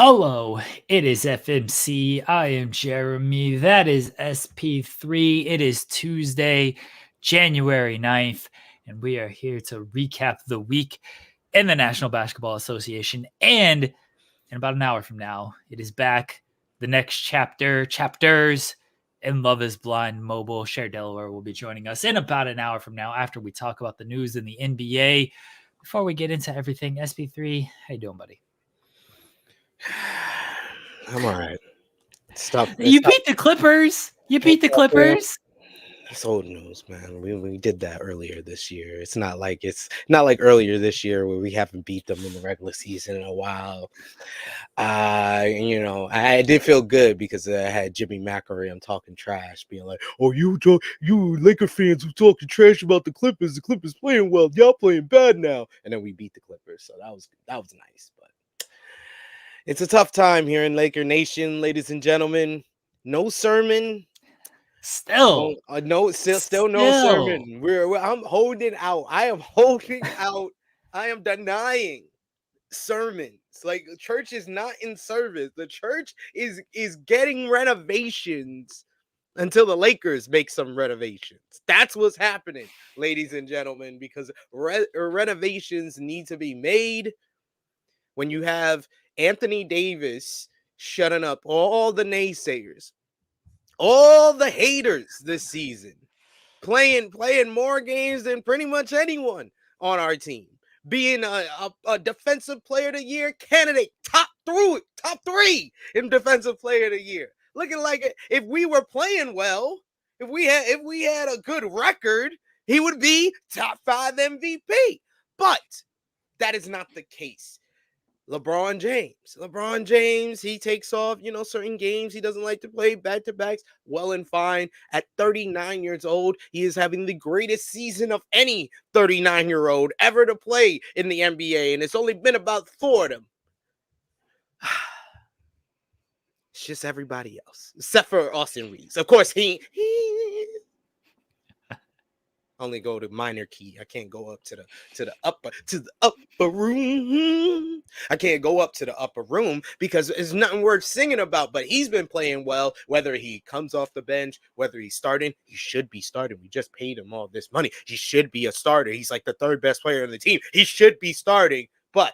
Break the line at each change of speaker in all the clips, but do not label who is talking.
Hello, it is FMC. I am Jeremy. That is SP3. It is Tuesday, January 9th, and we are here to recap the week in the National Basketball Association. And in about an hour from now, it is back. The next chapters in Love is Blind Mobile. Cher Delaware will be joining us in about an hour from now after we talk about the news in the NBA. Before we get into everything, SP3, how you doing, buddy?
I'm all right. Stop.
You beat the Clippers. You beat the Clippers.
It's old news, man. We did that earlier this year. It's not like earlier this year where we haven't beat them in the regular season in a while. I did feel good because I had Jimmy McElroy. I'm talking trash, being like, "Oh, you Laker fans who talking trash about the Clippers. The Clippers playing well. Y'all playing bad now." And then we beat the Clippers, so that was nice. But it's a tough time here in Laker Nation, ladies and gentlemen. No sermon.
Still
No sermon. I'm holding out. I am holding out. I am denying sermons. Like, the church is not in service. The church is getting renovations until the Lakers make some renovations. That's what's happening, ladies and gentlemen, because renovations need to be made. When you have Anthony Davis shutting up all the naysayers, all the haters this season, playing more games than pretty much anyone on our team, being a defensive player of the year candidate, top three in defensive player of the year, looking like if we were playing well, if we had a good record, he would be top 5 MVP. But that is not the case. LeBron James, he takes off, certain games. He doesn't like to play back-to-backs. Well and fine. At 39 years old, he is having the greatest season of any 39-year-old ever to play in the NBA, and it's only been about 4 of them. It's just everybody else, except for Austin Reeves. Of course, he only go to minor key. I can't go up to the upper room. I can't go up to the upper room because there's nothing worth singing about. But he's been playing well. Whether he comes off the bench, whether he's starting, he should be starting. We just paid him all this money. He should be a starter. He's like the 3rd best player on the team. He should be starting. But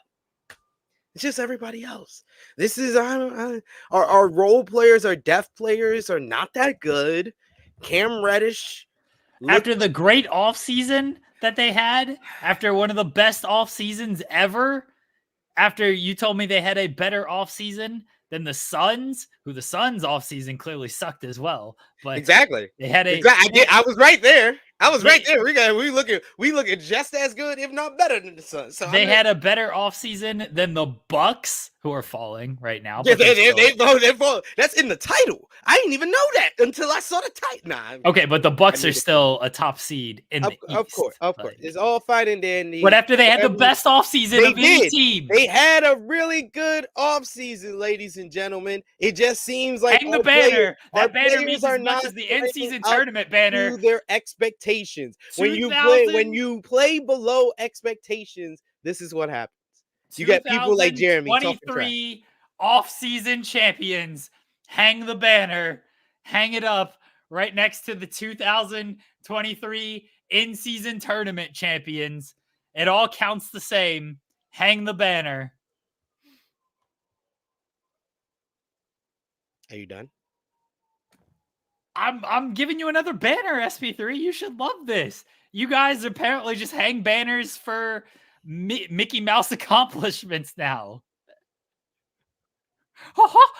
it's just everybody else. This is our role players, our depth players are not that good. Cam Reddish.
After the great offseason that they had, after one of the best off seasons ever, after you told me they had a better offseason than the Suns, who the Suns offseason clearly sucked as well. But
exactly.
They had
I was right there. We looking just as good, if not better than the Suns. So
they had a better offseason than the Bucks, who are falling right now.
Yeah, they're falling. That's in the title. I didn't even know that until I saw the title.
Okay, but the Bucks are still a top seed in the East.
Of course. It's all fine and dandy.
But after they had the best offseason of any team.
They had a really good offseason, ladies and gentlemen. It just seems like
hang the banner. That banner means as much as the in-season tournament banner.
To their expectations. When you play below expectations, this is what happens. You get people like Jeremy.
23 off-season champions. Hang the banner. Hang it up right next to the 2023 in-season tournament champions. It all counts the same. Hang the banner.
Are you done?
I'm giving you another banner, SP3. You should love this. You guys apparently just hang banners for Mickey Mouse accomplishments now.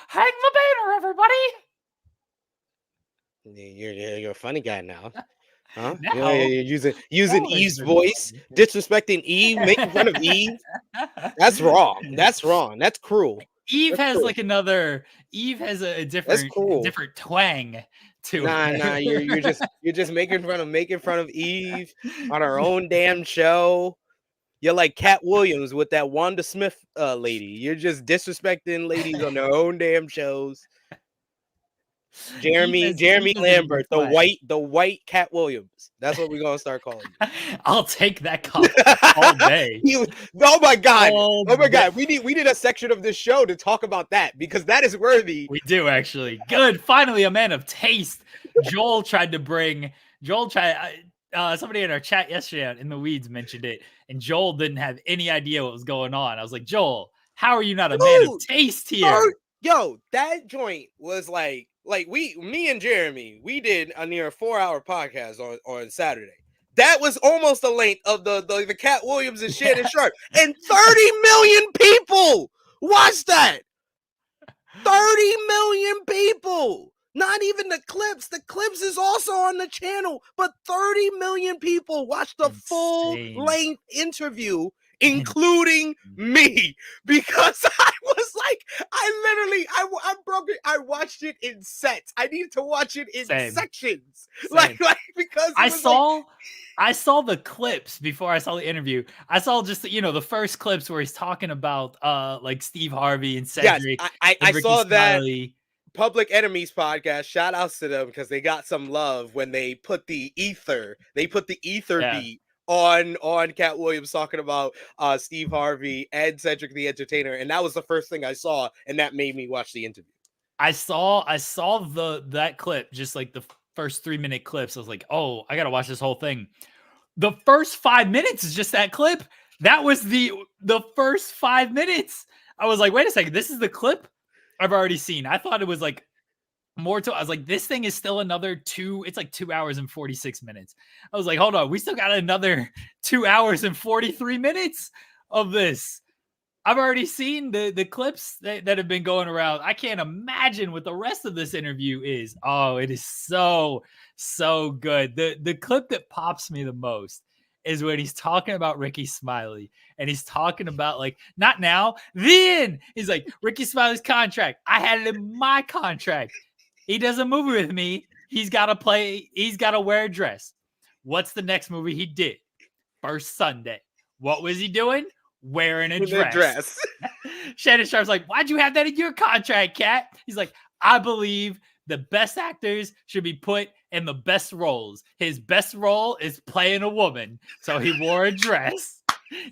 Hang the banner, everybody.
You're a funny guy now. Huh?
No.
You're using Eve's voice, disrespecting Eve, making fun of Eve. That's wrong. That's cruel.
Eve has a different twang to it.
Nah, you're just making fun of Eve on her own damn show. You're like Katt Williams with that Wanda Smith lady. You're just disrespecting ladies on their own damn shows. Jeremy
Defense did a good
Lambert,
play.
the white Katt Williams. That's what we're gonna start calling you.
I'll take that compliment all day.
Oh my god!
All
Oh my
day.
god! We need a section of this show to talk about that because that is worthy.
We do actually. Good. Finally, a man of taste. Somebody in our chat yesterday in the weeds mentioned it, and Joel didn't have any idea what was going on. I was like, Joel, how are you not a man of taste here?
Yo, that joint was like me and Jeremy, we did a near 4-hour podcast on Saturday. That was almost the length of the Katt Williams and Shannon Sharpe, and 30 million people watched that. 30 million people. Not even the clips. The clips is also on the channel, but 30 million people watched the full length interview, including me, because I was like, I broke it. I watched it in sets. I needed to watch it in sections. Like because
I saw the clips before I saw the interview. I saw just the first clips where he's talking about like Steve Harvey and Cedric.
Yes, I saw that. Public Enemies podcast, shout outs to them because they got some love when they put the ether beat on Katt Williams talking about Steve Harvey and Cedric the Entertainer, and that was the first thing I saw, and that made me watch the interview.
I saw that clip, just like the first 3-minute clips. I was like, oh, I gotta watch this whole thing. The first 5 minutes is just that clip. That was the first 5 minutes. I was like, wait a second, this is the clip I've already seen. I thought it was like more to. I was like, this thing is still another 2. It's like 2 hours and 46 minutes. I was like, hold on, we still got another 2 hours and 43 minutes of this. I've already seen the clips that have been going around. I can't imagine what the rest of this interview is. Oh, it is so good. The clip that pops me the most is when he's talking about Ricky Smiley, and he's talking about like, not now, then he's like, Ricky Smiley's contract. I had it in my contract. He does a movie with me. He's got to wear a dress. What's the next movie he did? First Sunday. What was he doing? Wearing a dress. Shannon Sharpe's like, why'd you have that in your contract, Katt? He's like, I believe the best actors should be put in the best roles. His best role is playing a woman. So he wore a dress.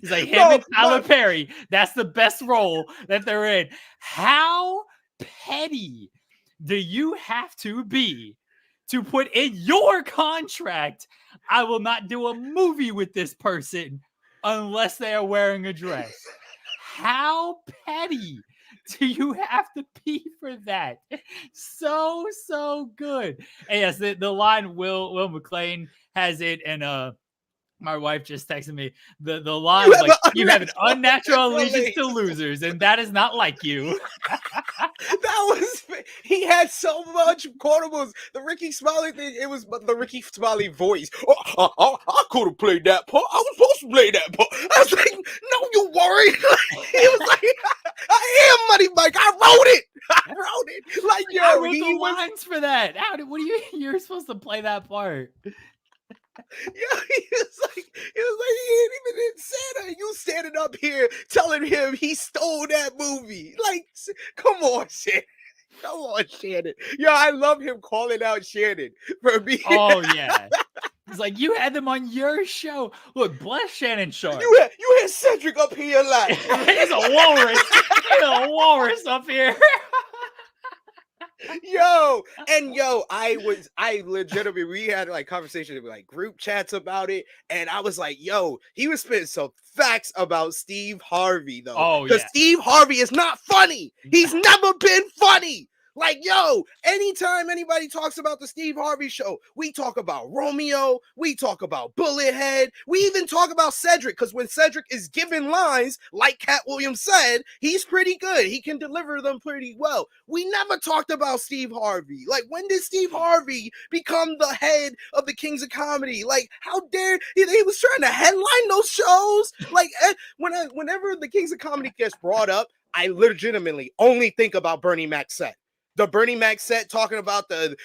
He's like, him and Tyler Perry, that's the best role that they're in. How petty do you have to be to put in your contract, I will not do a movie with this person unless they are wearing a dress? How petty do you have to be for that? So good. And yes, the line Will McLean has it, and my wife just texted me the line like, you have an unnatural allegiance to losers, and that is not like you.
He had so much quotables. The Ricky Smiley thing, it was the Ricky Smiley voice. I could have played that part. I was supposed to play that part. I was like, no, you weren't. He was like, I am Money Mike. I wrote it. Like, yo,
I wrote the lines for that. You're supposed to play that part.
Yeah, he was like, he ain't even in Santa. You standing up here telling him he stole that movie. Like, come on, Shannon. Come on, Shannon. Yo, I love him calling out Shannon for being.
Oh yeah. He's like, you had them on your show. Look, bless Shannon Sharpe.
You had Cedric up here like
he's a walrus. He's a walrus up here.
I legitimately, we had like conversations with like group chats about it, and I was like, yo, he was spitting some facts about Steve Harvey though.
Oh,
because Steve Harvey is not funny. He's never been funny. Like, yo, anytime anybody talks about the Steve Harvey show, we talk about Romeo, we talk about Bullethead, we even talk about Cedric, because when Cedric is given lines, like Katt Williams said, he's pretty good. He can deliver them pretty well. We never talked about Steve Harvey. Like, when did Steve Harvey become the head of the Kings of Comedy? Like, how dare he was trying to headline those shows? Like, whenever the Kings of Comedy gets brought up, I legitimately only think about Bernie Mac's set. The Bernie Mac set talking about the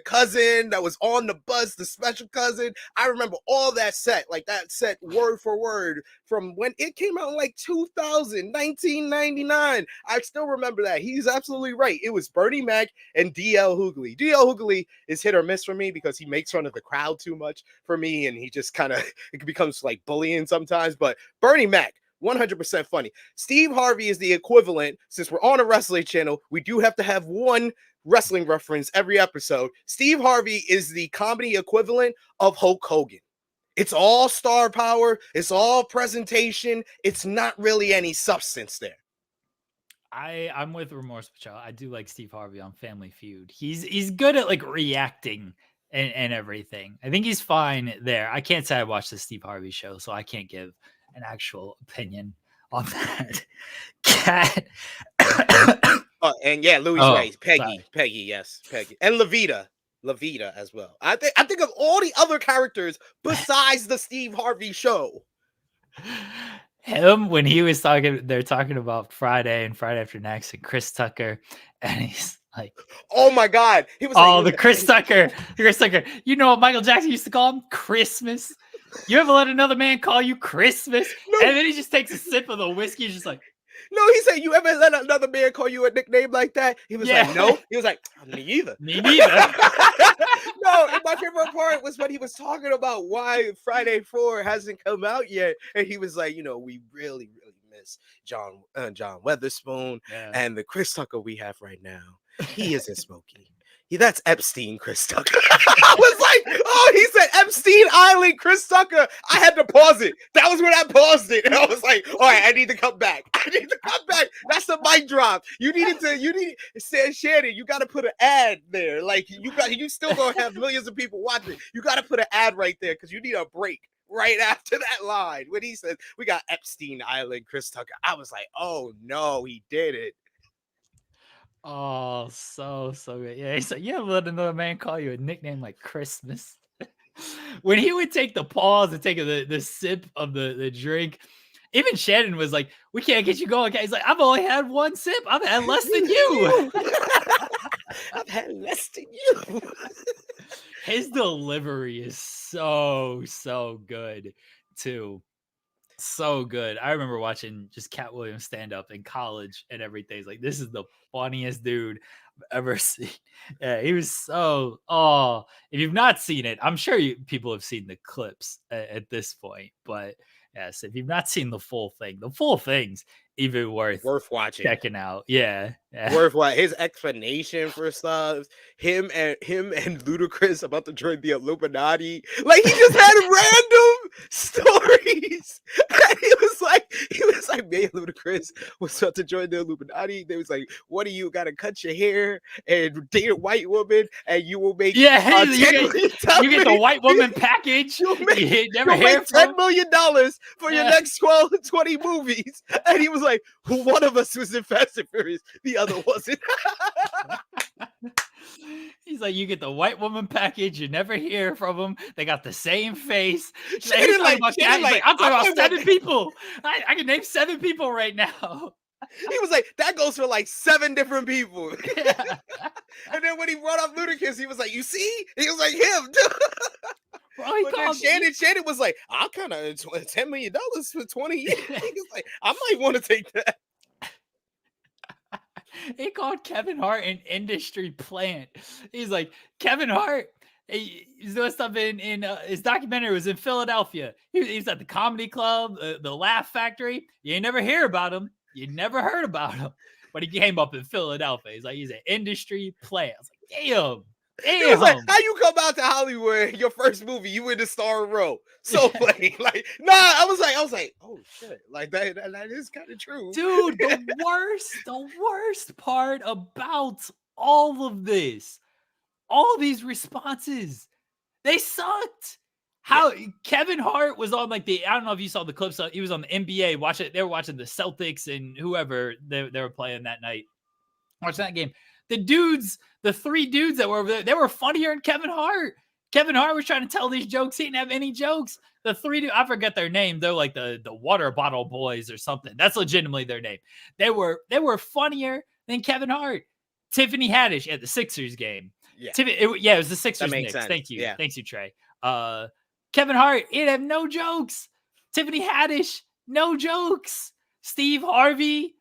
cousin that was on the bus, the special cousin. I remember all that set, like that set word for word from when it came out in like 2000, 1999. I still remember that. He's absolutely right. It was Bernie Mac and DL Hughley. DL Hughley is hit or miss for me because he makes fun of the crowd too much for me, and he just kind of, it becomes like bullying sometimes. But Bernie Mac, 100% funny. Steve Harvey is the equivalent. Since we're on a wrestling channel, we do have to have one wrestling reference every episode. Steve Harvey is the comedy equivalent of Hulk Hogan. It's all star power. It's all presentation. It's not really any substance there.
I'm with Remorse Patrol. I do like Steve Harvey on Family Feud. He's good at like reacting and everything. I think he's fine there. I can't say I watched the Steve Harvey show, so I can't give an actual opinion on that. Katt.
And yeah, Louis Ray, Peggy, yes, Peggy, and Levita as well. I think of all the other characters besides the Steve Harvey show.
Him when he was they're talking about Friday and Friday After Next and Chris Tucker, and he's like,
"Oh my God!" He was
Chris Tucker. You know what Michael Jackson used to call him? Christmas. You ever let another man call you Christmas? No. And then he just takes a sip of the whiskey. He's just like,
no, he said, you ever let another man call you a nickname like that? He was like, no. He was like, me neither.
Me neither.
No, my favorite part was when he was talking about why Friday 4 hasn't come out yet. And he was like, we really, really miss John Weatherspoon and the Chris Tucker we have right now. He isn't Smokey. That's Epstein, Chris Tucker. I was like, oh, he said Epstein Island, Chris Tucker. I had to pause it. That was when I paused it. And I was like, all right, I need to come back. That's the mic drop. You said Shannon, you got to put an ad there. Like you still going to have millions of people watching. You got to put an ad right there because you need a break right after that line. When he says, we got Epstein Island, Chris Tucker. I was like, oh no, he did it.
Oh, so good. Yeah, he said, yeah, let another man call you a nickname like Christmas. When he would take the pause and take the sip of the drink, even Shannon was like, we can't get you going. He's like, I've only had one sip. I've had less than you.
I've had less than you.
His delivery is so good, too. So good. I remember watching just Katt Williams stand up in college and everything. It's like, this is the funniest dude I've ever seen. Yeah, he was if you've not seen it, I'm sure people have seen the clips at this point, but yes, if you've not seen the full thing's even worth
watching,
checking out. Yeah.
Worth watching. His explanation for stuff, him and Ludacris about to join the Illuminati. Like he just had random stories. And he was like, me and Ludacris was about to join the Illuminati. They was like, what do you gotta cut your hair and date a white woman and you will make
you get the white woman package.
You'll make $10 million for your next 20 movies. And he was like, one of us was in Fast and Furious, the other wasn't.
He's like, you get the white woman package, you never hear from them. They got the same face.
I'm
talking about 7 people. I can name 7 people right now.
He was like, that goes for like 7 different people.
Yeah.
And then when he brought up Ludacris, he was like, you see? He was like, him too. But then Shannon was like, I'll kind of $10 million for 20 years. He was like, I might want to take that.
He called Kevin Hart an industry plant. He's like, Kevin Hart, he's doing stuff in his documentary was in Philadelphia. He's at the comedy club, the Laugh Factory. You ain't never hear about him. You never heard about him. But he came up in Philadelphia. He's like, he's an industry plant. I was like, damn.
It was like, how you come out to Hollywood, your first movie, you in the star role. So funny. Like, nah, I was like, oh shit. Like that is kind of true.
Dude, the worst part about all of this, all these responses, they sucked. How Kevin Hart was on like I don't know if you saw the clips, he was on the NBA, they were watching the Celtics and whoever they were playing that night. Watching that game. The 3 dudes that were over there, they were funnier than Kevin Hart. Kevin Hart was trying to tell these jokes. He didn't have any jokes. The 3 dudes, I forget their name. They're like the water bottle boys or something. That's legitimately their name. They were funnier than Kevin Hart. Tiffany Haddish at the Sixers game.
Yeah.
It was the Sixers
makes
Knicks.
sense.
Thank you.
Yeah.
Thanks you, Trey. Kevin Hart, he didn't have no jokes. Tiffany Haddish, no jokes. Steve Harvey,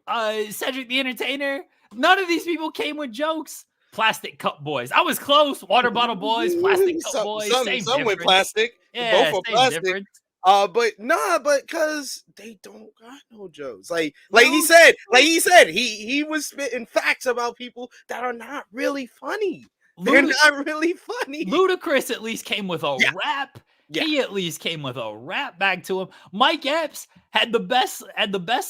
Cedric the Entertainer, none of these people came with jokes. Plastic Cup Boys. I was close. Water Bottle Boys, Plastic Cup Boys.
Some with plastic.
Yeah,
both are
same
plastic.
difference.
But because they don't got no jokes. He said, he was spitting facts about people that are not really funny. They're not really funny.
Ludacris at least came with a rap. Yeah. He at least came with a rap back to him. Mike Epps had the best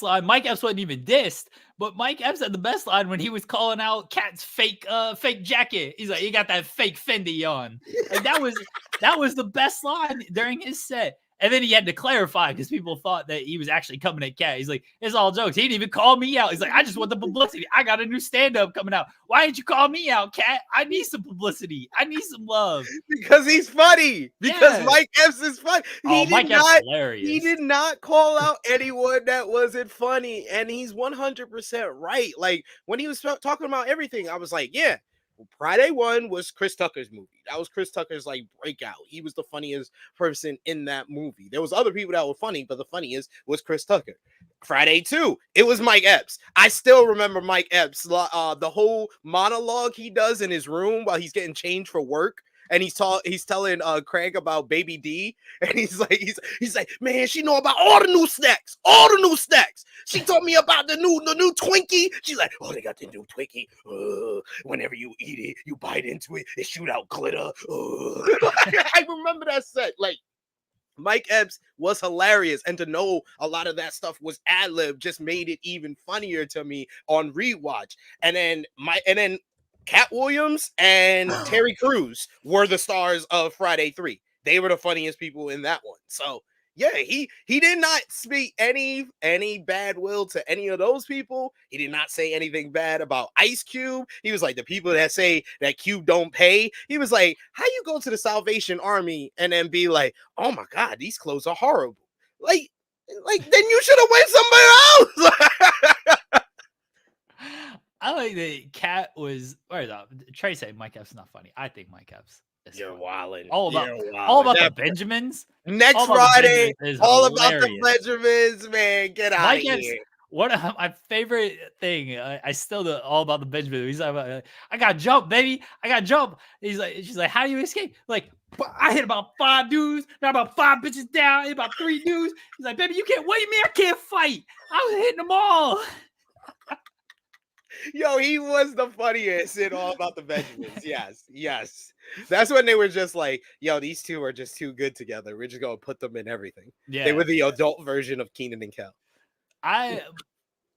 line. Mike Epps wasn't even dissed, but Mike Epps had the best line when he was calling out Katt's fake jacket. He's like, "You got that fake Fendi on." Like that was the best line during his set. And then he had to clarify because people thought that he was actually coming at Katt. He's like, it's all jokes. He didn't even call me out. He's like, I just want the publicity. I got a new stand-up coming out. Why didn't you call me out, Katt? I need some publicity. I need some love.
Because he's funny. Because Mike Epps is funny.
Mike Epps is hilarious.
He did not call out anyone that wasn't funny. And he's 100% right. Like, when he was talking about everything, I was like, yeah. Friday One was Chris Tucker's movie. That was Chris Tucker's breakout. He was the funniest person in that movie. There was other people that were funny, but the funniest was Chris Tucker. Friday 2, it was Mike Epps. I still remember Mike Epps. The whole monologue he does in his room while he's getting changed for work. And he's telling Craig about Baby D, and he's like, man, she know about all the new snacks. She told me about the new Twinkie. She's like, oh, they got the new Twinkie. Whenever you eat it, you bite into it, it shoot out glitter. I remember that set. Like, Mike Epps was hilarious, and to know a lot of that stuff was ad-lib just made it even funnier to me on rewatch. And then Katt Williams and Terry Crews were the stars of Friday 3. They were the funniest people in that one. So yeah, he did not speak any bad will to any of those people. He did not say anything bad about Ice Cube. He was like, the people that say that Cube don't pay. He was like, how you go to the Salvation Army and then be like, oh my God, these clothes are horrible. Like then you should have went somewhere else.
I like that Katt was. Trey said Mike Epps is not funny. I think Mike Epps is
You're wilding.
All about the Benjamins.
Next Friday, all about the Benjamins, man. Get out of here.
One of my favorite thing, I still do all about the Benjamins. He's like, I got jump, baby. I got jump. She's like, how do you escape? Like, I hit about 5 dudes, now about 5 bitches down, hit about 3 dudes. He's like, baby, you can't. What do you mean I can't fight? I was hitting them all.
Yo, he was the funniest in All About the Benjamins. Yes. That's when they were just like, yo, these two are just too good together. We're just going to put them in everything. Yeah. They were the adult version of Keenan and Kel.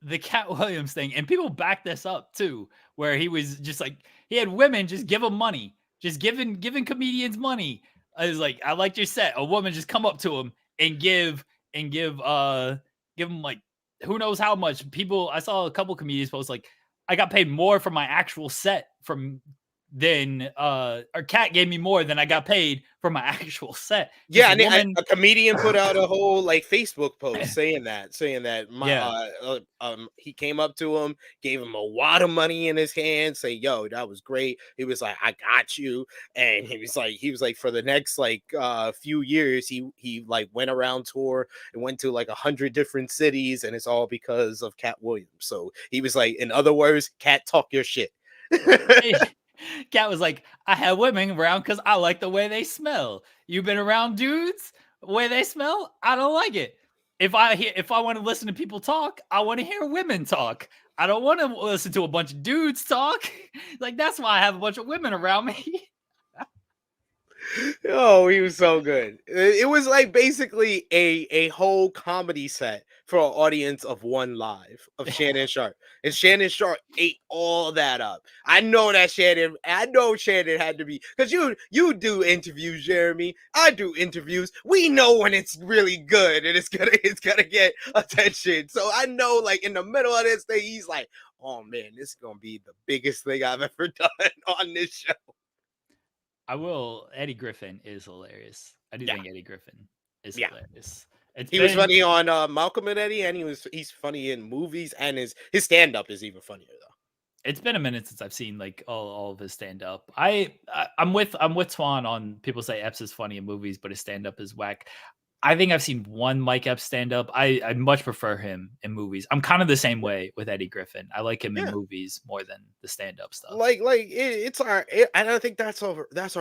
The Katt Williams thing, and people back this up too, where he was just like, he had women just give him money, just giving comedians money. I was like, I liked your set. A woman just come up to him and give him like, who knows how much. People, I saw a couple comedians post like, I got paid more for my actual set than Katt gave me more than I got paid for my actual set.
Yeah, and a comedian put out a whole Facebook post saying that he came up to him, gave him a wad of money in his hand, say, yo, that was great. He was like, I got you. And he was like for the next few years, he went around tour and went to 100 different cities, and it's all because of Katt Williams. So he was like, in other words, Katt, talk your shit.
Katt was like, I have women around because I like the way they smell. You've been around dudes, the way they smell, I don't like it. If I want to listen to people talk, I want to hear women talk. I don't want to listen to a bunch of dudes talk. Like, that's why I have a bunch of women around me.
Oh, he was so good. It was basically a whole comedy set for an audience of one live of Shannon Sharpe. And Shannon Sharpe ate all that up. I know Shannon had to be, because you do interviews, Jeremy. I do interviews. We know when it's really good and it's gonna get attention. So I know in the middle of this thing, he's like, oh man, this is gonna be the biggest thing I've ever done on this show.
Eddie Griffin is hilarious. I do think Eddie Griffin is hilarious.
He was funny on Malcolm and Eddie, and he's funny in movies, and his stand-up is even funnier though.
It's been a minute since I've seen like all of his stand up. I'm with Swan on people say Epps is funny in movies, but his stand up is whack. I think I've seen one Mike Epps stand up. I much prefer him in movies. I'm kind of the same way with Eddie Griffin. I like him in
Yeah.
movies more than the stand up stuff.
It's all right. And I think that's all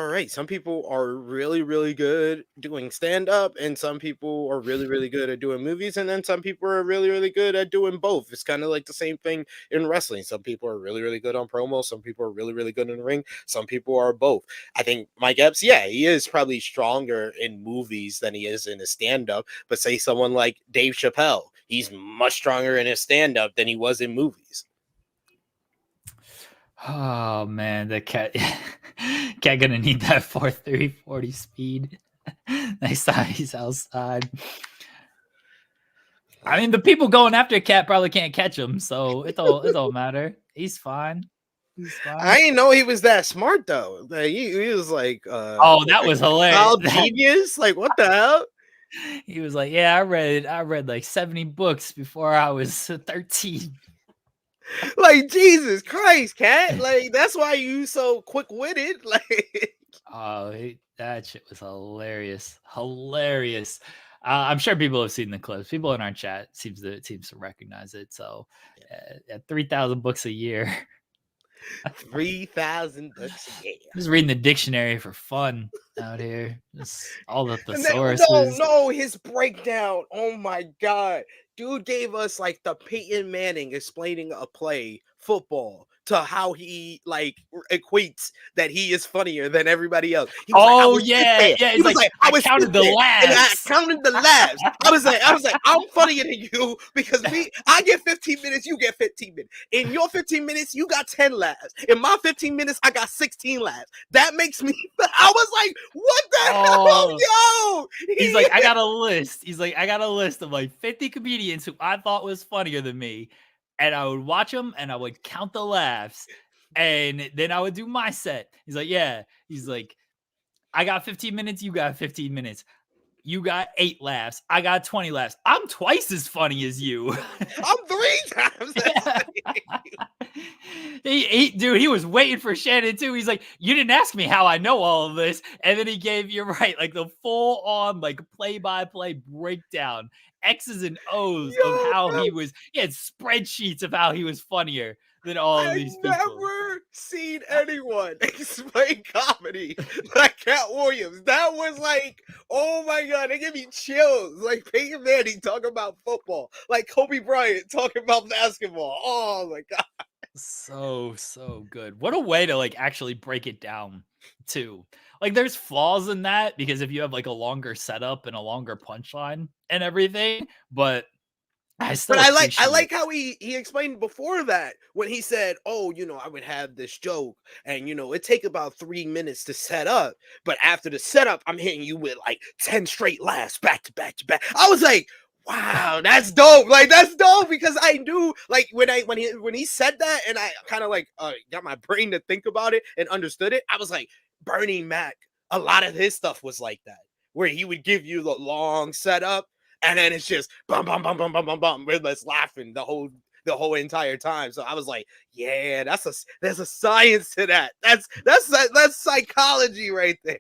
right. Some people are really really good doing stand up, and some people are really really good at doing movies, and then some people are really really good at doing both. It's kind of like the same thing in wrestling. Some people are really really good on promo, some people are really really good in the ring, some people are both. I think Mike Epps, yeah, he is probably stronger in movies than he is in his stand up, but say someone like Dave Chappelle, he's much stronger in his stand up than he was in movies.
Oh man, the Katt Katt gonna need that 4.3 40 speed. Next time he's outside. I mean, the people going after Katt probably can't catch him, so it don't matter. He's fine. He's fine.
I didn't know he was that smart though. Like, he was like,
Oh, that was hilarious.
Genius. Like, what the hell?
He was like, "Yeah, I read like 70 books before I was 13."
Like, Jesus Christ, Katt. Like, that's why you so quick witted. Like,
Oh, that shit was hilarious. Hilarious. I'm sure people have seen the clips. People in our chat seems to recognize it. So, at 3,000 books a year,
3,000 books a year.
just reading the dictionary for fun out here. Just all the thesaurus.
No, his breakdown. Oh my god. Dude gave us like the Peyton Manning explaining a play, football, to how he like equates that he is funnier than everybody else. He was
yeah. He's like, I counted the laughs.
And I counted the laughs. I was like, I'm funnier than you because I get 15 minutes, you get 15 minutes. In your 15 minutes, you got 10 laughs. In my 15 minutes, I got 16 laughs. That makes me. I was like, what the hell, yo?
He's like, I got a list. He's like, I got a list of like 50 comedians who I thought was funnier than me. And I would watch them and I would count the laughs. And then I would do my set. He's like, yeah. He's like, I got 15 minutes. You got 15 minutes. You got 8 laughs. I got 20 laughs. I'm twice as funny as you.
I'm 3 times as
Dude, he was waiting for Shannon too. He's like, you didn't ask me how I know all of this. And then he gave, you're right, like the full on like play-by-play breakdown, X's and O's of how he had spreadsheets of how he was funnier than all of these people.
I've never seen anyone explain comedy like Katt Williams. That was like, oh my god, they give me chills. Like Peyton Manning talking about football, like Kobe Bryant talking about basketball. Oh my god.
So good. What a way to like actually break it down too. Like there's flaws in that because if you have like a longer setup and a longer punchline and everything, but I
like how he explained before that when he said, oh, I would have this joke and it take about 3 minutes to set up, but after the setup I'm hitting you with like 10 straight laughs back to back to back. I was like, wow, that's dope. Like that's dope because I knew like when he said that and I kind of like got my brain to think about it and understood it. I was like, Bernie Mac, a lot of his stuff was like that, where he would give you the long setup and then it's just bum bum bum bum bum bum bum. We're just laughing the whole entire time. So I was like, yeah, there's a science to that. That's psychology right there.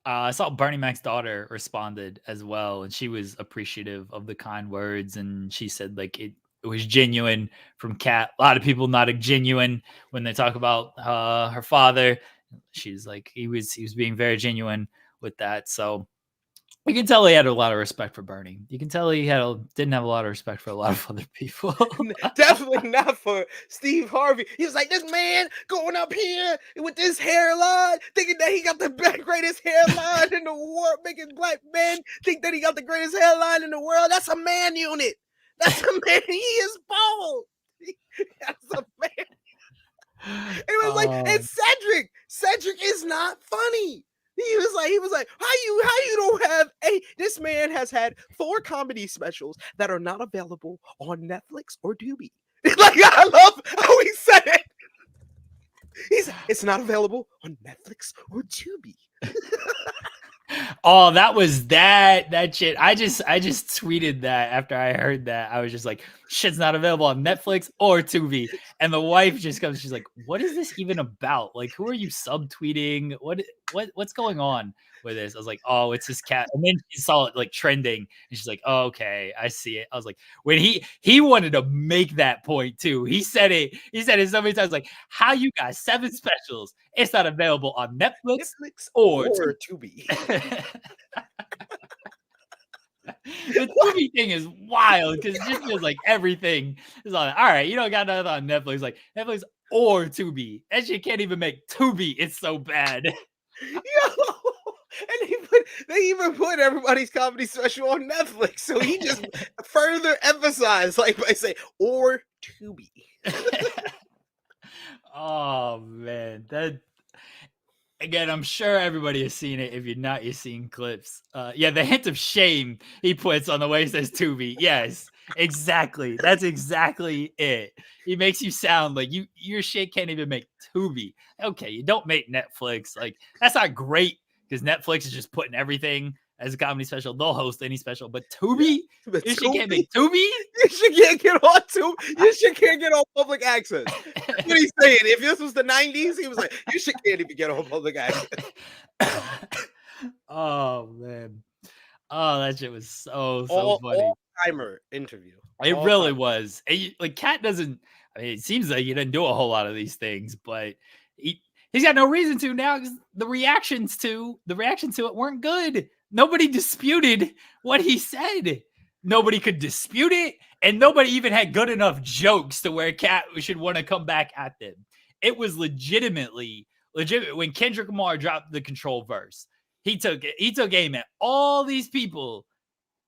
I saw Bernie Mac's daughter responded as well, and she was appreciative of the kind words, and she said like it was genuine from Katt. A lot of people not genuine when they talk about her father. She's like he was being very genuine with that. So you can tell he had a lot of respect for Bernie. You can tell he didn't have a lot of respect for a lot of other people.
Definitely not for Steve Harvey. He was like, this man going up here with this hairline, thinking that he got the greatest hairline in the world, making black men think that he got the greatest hairline in the world. That's a man unit. That's a man. He is bald. That's a man. It was like, and Cedric is not funny. He was like, how you don't have this man has had 4 comedy specials that are not available on Netflix or Tubi. Like, I love how he said it. It's not available on Netflix or Tubi.
Oh, that was that shit. I just tweeted that after I heard that. I was just like, shit's not available on Netflix or Tubi. And the wife just comes, she's like, what is this even about? Like, who are you subtweeting? What's going on with this? I was like, oh, it's this cat. And then she saw it like trending, and she's like, oh, okay, I see it. I was like, when he wanted to make that point too. He said it so many times, like, how you got 7 specials? It's not available on Netflix or
Tubi.
The Tubi thing is wild because it just feels like everything is on. All right, you don't got nothing on Netflix, like Netflix or Tubi. That shit can't even make Tubi. It's so bad.
Yo, and they even put everybody's comedy special on Netflix, so he just further emphasized, like by saying or Tubi.
Oh man, that. Again, I'm sure everybody has seen it. If you're not, you're seeing clips. Yeah, the hint of shame he puts on the way he says Tubi. Yes, exactly. That's exactly it. He makes you sound like your shit can't even make Tubi. Okay, you don't make Netflix. Like, that's not great because Netflix is just putting everything as a comedy special. They'll host any special. But Tubi?
Yeah,
You shit can't make Tubi?
You shit can't get on Tubi. You shit can't get on public access. That's what he's saying. If this was the 90s, he was like, you shit can't even get on public access.
Oh, man. Oh, that shit was so funny.
All-timer interview.
It really was. Like, Katt doesn't. I mean, it seems like he didn't do a whole lot of these things, but he's got no reason to now because the reactions to it weren't good. Nobody disputed what he said. Nobody could dispute it, and nobody even had good enough jokes to where Katt should want to come back at them. It was legitimate when Kendrick Lamar dropped the Control verse. He took aim at all these people,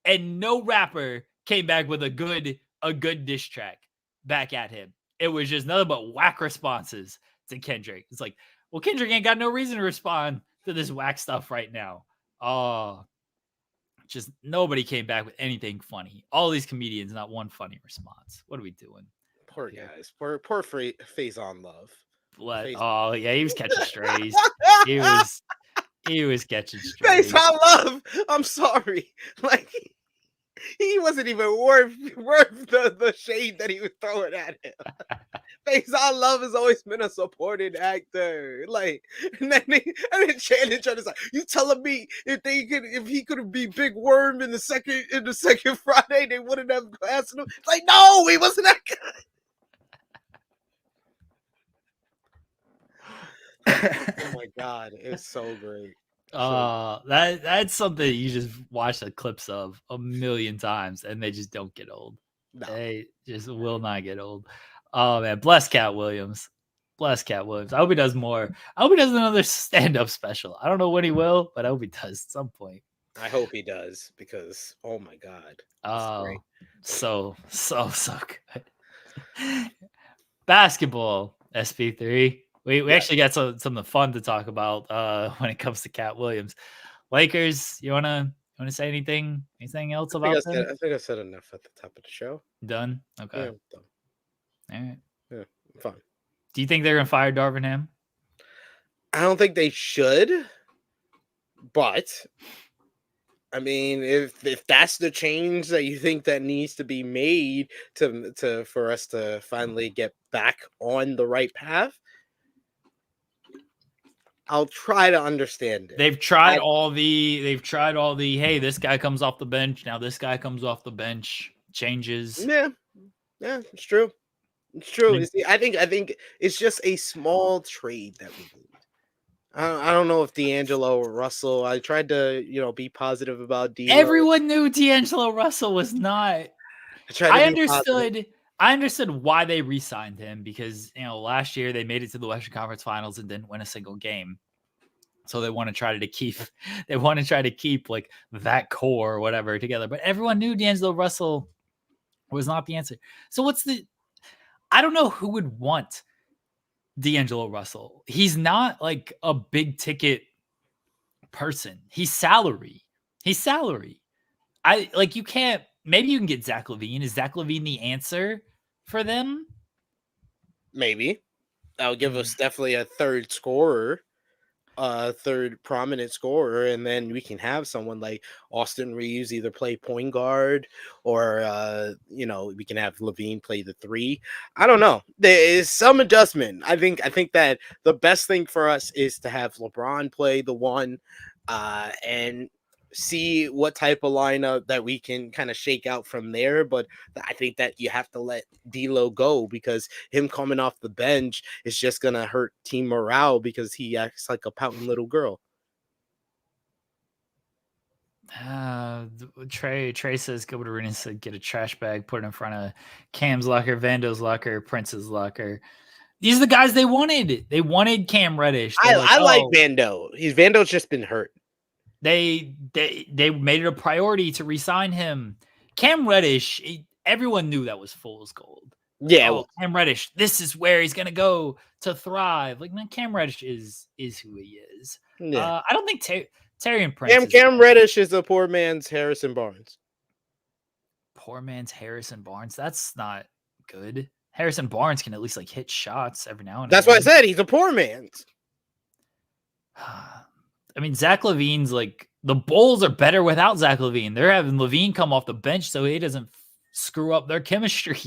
and no rapper came back with a good diss track back at him. It was just nothing but whack responses to Kendrick. It's like, well, Kendrick ain't got no reason to respond to this whack stuff right now. Oh, just nobody came back with anything funny. All these comedians, not one funny response. What are we doing?
Poor guys. Poor Face on Love.
Oh yeah, he was catching strays. He was catching strays.
Face on Love. I'm sorry. Like, he wasn't even worth the shade that he was throwing at him. Face on Love has always been a supporting actor. Like, and then Shannon tried to say, you telling me if he could be Big Worm in the second Friday, they wouldn't have cast him? It's like, no, he wasn't that good. Oh my god, it's so great.
That's something you just watch the clips of a million times and they just don't get old. No. They just will not get old. Oh man, bless Katt Williams. I hope he does more. I hope he does another stand-up special. I don't know when he will, but I hope he does at some point.
I hope he does because oh my god.
Oh, so good. Basketball, SP3. We actually got something fun to talk about when it comes to Katt Williams. Lakers, you wanna say anything? Anything else about them?
I think I said enough at the top of the show.
Done? Okay.
Yeah, done.
All right.
Yeah, I'm fine.
Do you think they're gonna fire Darvin Ham?
I don't think they should, but I mean, if that's the change that you think that needs to be made for us to finally get back on the right path, I'll try to understand it.
They've tried all the hey, this guy comes off the bench, now this guy comes off the bench, changes.
Yeah, it's true. It's true. I think it's just a small trade that we need. I don't know if D'Angelo or Russell. I tried to, be positive about D'Angelo.
Everyone knew D'Angelo Russell was not. I understood why they re-signed him because last year they made it to the Western Conference Finals and didn't win a single game. So they want to try to keep like that core or whatever together. But everyone knew D'Angelo Russell was not the answer. So I don't know who would want D'Angelo Russell. He's not like a big ticket person. He's salary. You can't. Maybe you can get Zach LaVine. Is Zach LaVine the answer for them?
Maybe. That'll give us definitely a third scorer. third prominent scorer, and then we can have someone like Austin Reeves either play point guard or we can have Levine play the three. I don't know. There is some adjustment. I think that the best thing for us is to have LeBron play the one, and see what type of lineup that we can kind of shake out from there. But I think that you have to let D'Lo go, because him coming off the bench is just gonna hurt team morale because he acts like a pouting little girl.
Trey says Gilbert Arenas said get a trash bag, put it in front of Cam's locker, Vando's locker, Prince's locker. These are the guys they wanted. They wanted Cam Reddish.
I like Vando. Vando's just been hurt.
They made it a priority to re-sign him. Cam Reddish, everyone knew that was fool's gold.
Yeah,
Cam Reddish, this is where he's gonna go to thrive. Like, man, Cam Reddish is who he is. Yeah. I don't think Terry and Prince.
Cam Reddish is a poor man's Harrison Barnes.
Poor man's Harrison Barnes. That's not good. Harrison Barnes can at least like hit shots every now and
then. That's why I said he's a poor man's.
I mean, Zach LaVine's like, the Bulls are better without Zach LaVine. They're having LaVine come off the bench so he doesn't screw up their chemistry.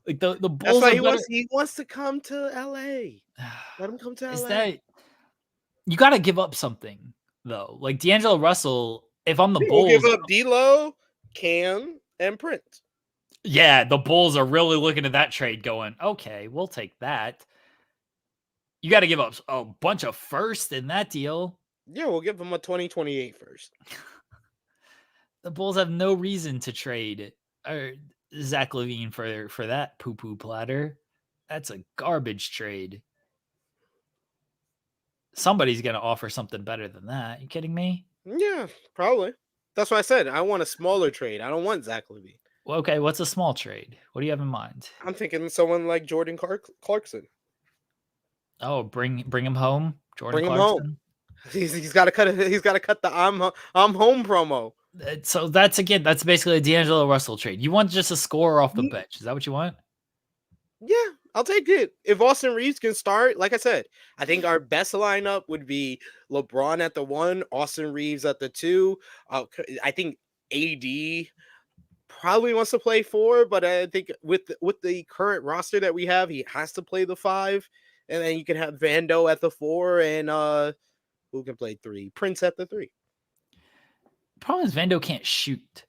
Like the Bulls.
That's why he wants to come to LA. Let him come to LA.
You got to give up something though. Like D'Angelo Russell. If I'm the Bulls,
give up D'Lo, Cam, and Prince.
Yeah, the Bulls are really looking at that trade, going, okay, we'll take that. You got to give up a bunch of first in that deal.
Yeah, we'll give them a 2028 first.
The Bulls have no reason to trade Zach LaVine for that poo-poo platter. That's a garbage trade. Somebody's going to offer something better than that. You kidding me?
Yeah, probably. That's what I said. I want a smaller trade. I don't want Zach LaVine.
Well, okay, what's a small trade? What do you have in mind?
I'm thinking someone like Jordan Clarkson.
Oh, bring him home,
Jordan Clarkson. Him home. He's got to cut. He's got to cut the I'm home promo.
So that's basically a D'Angelo Russell trade. You want just a scorer off the bench? Is that what you want?
Yeah, I'll take it. If Austin Reeves can start, like I said, I think our best lineup would be LeBron at the 1, Austin Reeves at the 2. I think AD probably wants to play 4, but I think with the current roster that we have, he has to play the 5. And then you can have Vando at the 4 and who can play 3? Prince at the 3.
The problem is Vando can't shoot.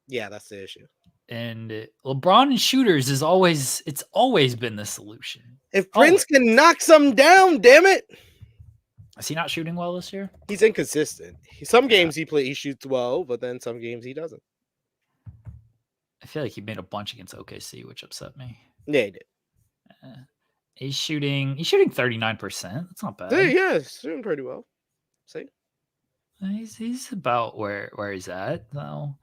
Yeah, that's the issue.
And LeBron and shooters it's always been the solution.
If Prince can knock some down, damn it.
Is he not shooting well this year?
He's inconsistent. Some games he shoots well, but then some games he doesn't.
I feel like he made a bunch against OKC, which upset me.
Yeah, he did.
He's shooting 39%. That's not bad.
Yeah, he's doing pretty well. See?
He's about where he's at. No.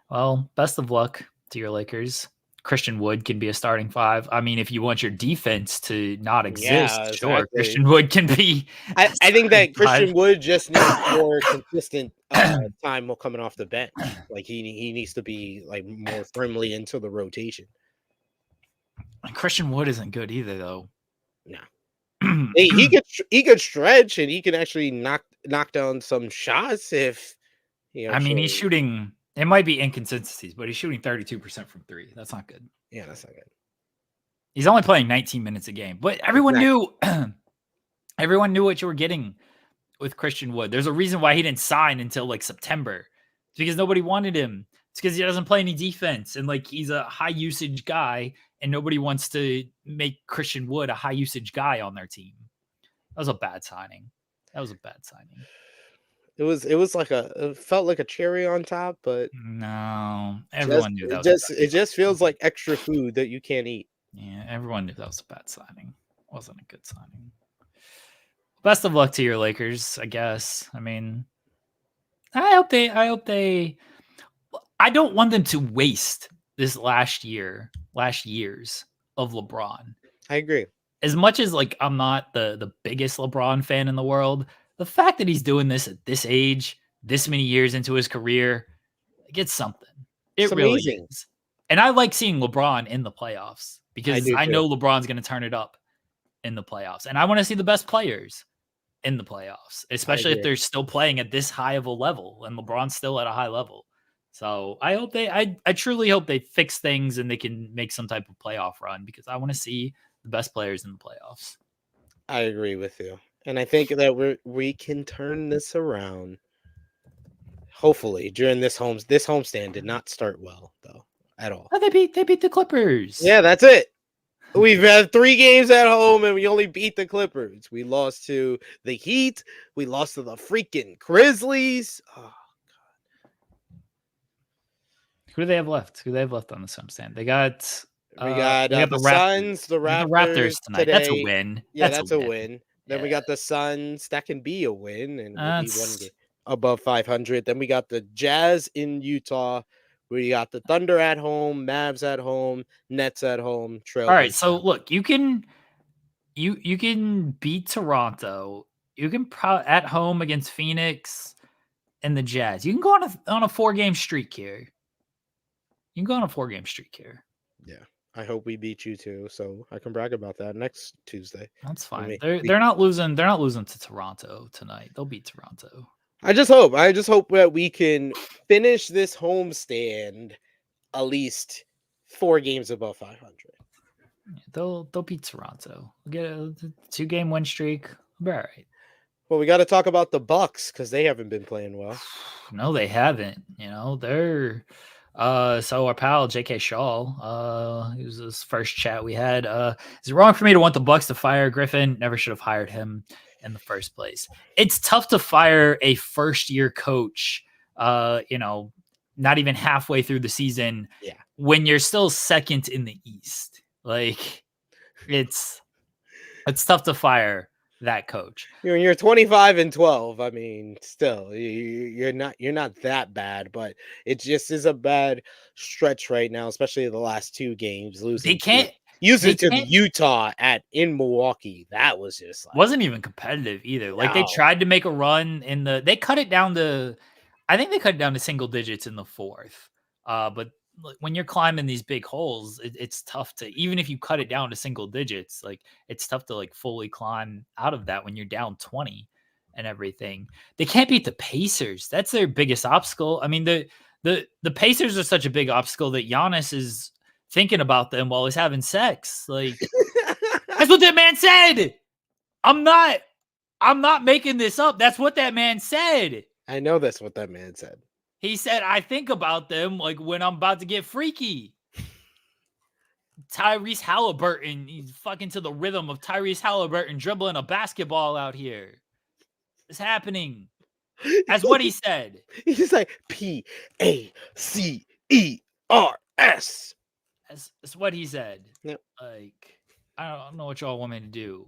Well, best of luck to your Lakers. Christian Wood can be a starting 5. I mean, if you want your defense to not exist, sure, Christian Wood can be.
I think that Christian Wood just needs more consistent time coming off the bench. Like he needs to be like more firmly into the rotation.
Christian Wood isn't good either, though.
No, he could stretch and he can actually knock down some shots if.
I mean, he's shooting. It might be inconsistencies, but he's shooting 32% from 3. That's not good.
Yeah, that's not good.
He's only playing 19 minutes a game, but everyone knew what you were getting with Christian Wood. There's a reason why he didn't sign until like September. It's because nobody wanted him. It's because he doesn't play any defense, and like he's a high usage guy, and nobody wants to make Christian Wood a high usage guy on their team. That was a bad signing. It
felt like a cherry on top, but
no, everyone knew that.
It just feels like extra food that you can't eat.
Yeah, everyone knew that was a bad signing. It wasn't a good signing. Best of luck to your Lakers, I guess. I mean, I hope they. I don't want them to waste this last years of LeBron.
I agree.
As much as like I'm not the biggest LeBron fan in the world, the fact that he's doing this at this age, this many years into his career, it's something. It's really amazing. Is. And I like seeing LeBron in the playoffs because I know LeBron's going to turn it up. in the playoffs. And I want to see the best players in the playoffs, especially if they're still playing at this high of a level and LeBron's still at a high level. So I truly hope they fix things and they can make some type of playoff run because I want to see the best players in the playoffs.
I agree with you. And I think that we can turn this around. Hopefully, during this homestand did not start well though at all.
Oh, they beat the Clippers.
Yeah, that's it. We've had 3 games at home and we only beat the Clippers. We lost to the Heat. We lost to the freaking Grizzlies. Oh,
Who do they have left? Who do they have left on this homestand? They got
the Suns, the Raptors
tonight.
Today.
That's a win.
Yeah, that's a win. Then we got the Suns. That can be a win, and we'll be 1 game above 500. Then we got the Jazz in Utah. We got the Thunder at home, Mavs at home, Nets at home.
All right, so look, you can beat Toronto. You can at home against Phoenix and the Jazz. You can go on a 4-game streak here. You can go on a 4-game streak here.
Yeah, I hope we beat you too, so I can brag about that next Tuesday.
That's fine. They're not losing. They're not losing to Toronto tonight. They'll beat Toronto.
I just hope that we can finish this homestand at least 4 games above 500.
Yeah, they'll beat Toronto. We'll get a 2-game win streak. We'll be all right.
Well, we got to talk about the Bucks because they haven't been playing well.
No, they haven't. They're so our pal J.K. Shaw, it was his first chat we had. Is it wrong for me to want the Bucks to fire Griffin? Never should have hired him in the first place. It's tough to fire a first-year coach, not even halfway through the season when you're still second in the East. Like, it's tough to fire that coach.
You're 25-12. I mean, still, you're not that bad, but it just is a bad stretch right now, especially the last 2 games losing.
They can't.
The Utah in Milwaukee. That was just
wasn't even competitive either. Like they tried to make a run they cut it down to, I think they cut it down to single digits in the 4th. But when you're climbing these big holes, it's tough to, even if you cut it down to single digits, like it's tough to like fully climb out of that when you're down 20 and everything. They can't beat the Pacers. That's their biggest obstacle. I mean, the Pacers are such a big obstacle that Giannis is thinking about them while he's having sex. Like that's what that man said. I'm not making this up. That's what that man said.
I know that's what that man said.
He said, I think about them like when I'm about to get freaky. Tyrese Halliburton, he's fucking to the rhythm of Tyrese Halliburton dribbling a basketball out here. It's happening. That's what he said.
He's like Pacers.
That's what he said.
Yep.
Like, I don't know what y'all want me to do.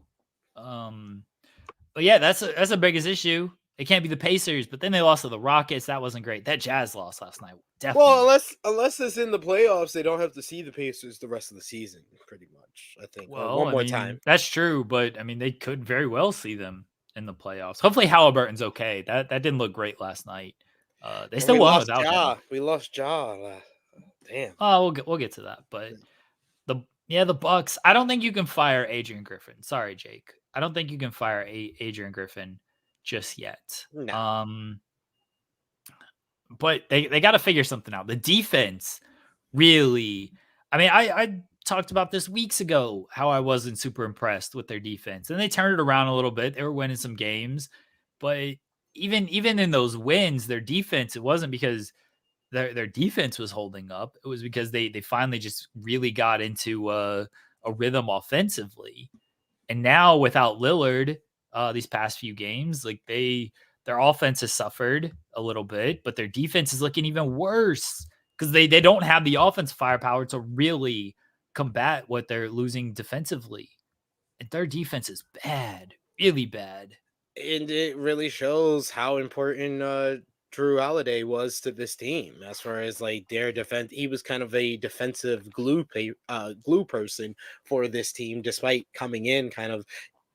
But yeah, that's the biggest issue. It can't be the Pacers, but then they lost to the Rockets. That wasn't great. That Jazz loss last night, definitely.
Well, unless it's in the playoffs, they don't have to see the Pacers the rest of the season, pretty much. I think.
Well,
one more time.
That's true, but I mean, they could very well see them in the playoffs. Hopefully, Halliburton's okay. That didn't look great last night. They still won without him.
We lost Ja. Damn.
Oh, we'll get to that, but the Bucks. I don't think you can fire Adrian Griffin. Sorry, Jake. I don't think you can fire Adrian Griffin just yet.
No.
But they got to figure something out. The defense really. I mean, I talked about this weeks ago how I wasn't super impressed with their defense, and they turned it around a little bit. They were winning some games, but even in those wins, their defense, it wasn't because their defense was holding up. It was because they finally just really got into a rhythm offensively. And now without Lillard, these past few games, like their offense has suffered a little bit, but their defense is looking even worse because they don't have the offensive firepower to really combat what they're losing defensively. And their defense is bad, really bad.
And it really shows how important Drew Holiday was to this team as far as like their defense. He was kind of a defensive glue person for this team, despite coming in kind of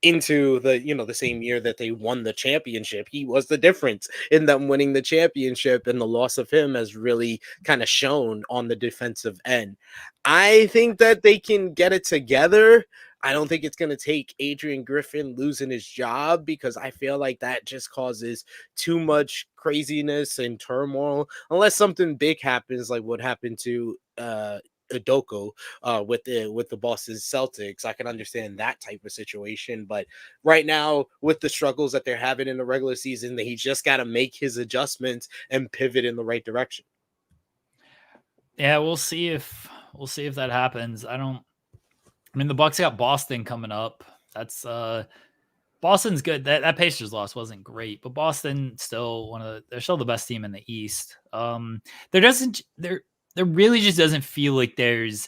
into the same year that they won the championship. He was the difference in them winning the championship, and the loss of him has really kind of shown on the defensive end. I think that they can get it together. I don't think it's going to take Adrian Griffin losing his job, because I feel like that just causes too much craziness and turmoil, unless something big happens, like what happened to Adoko with the Boston Celtics. I can understand that type of situation, but right now, with the struggles that they're having in the regular season, that he just got to make his adjustments and pivot in the right direction.
Yeah, we'll see if that happens. I mean, the Bucks got Boston coming up. That's Boston's good. That Pacers loss wasn't great, but Boston still they're still the best team in the East. There really just doesn't feel like there's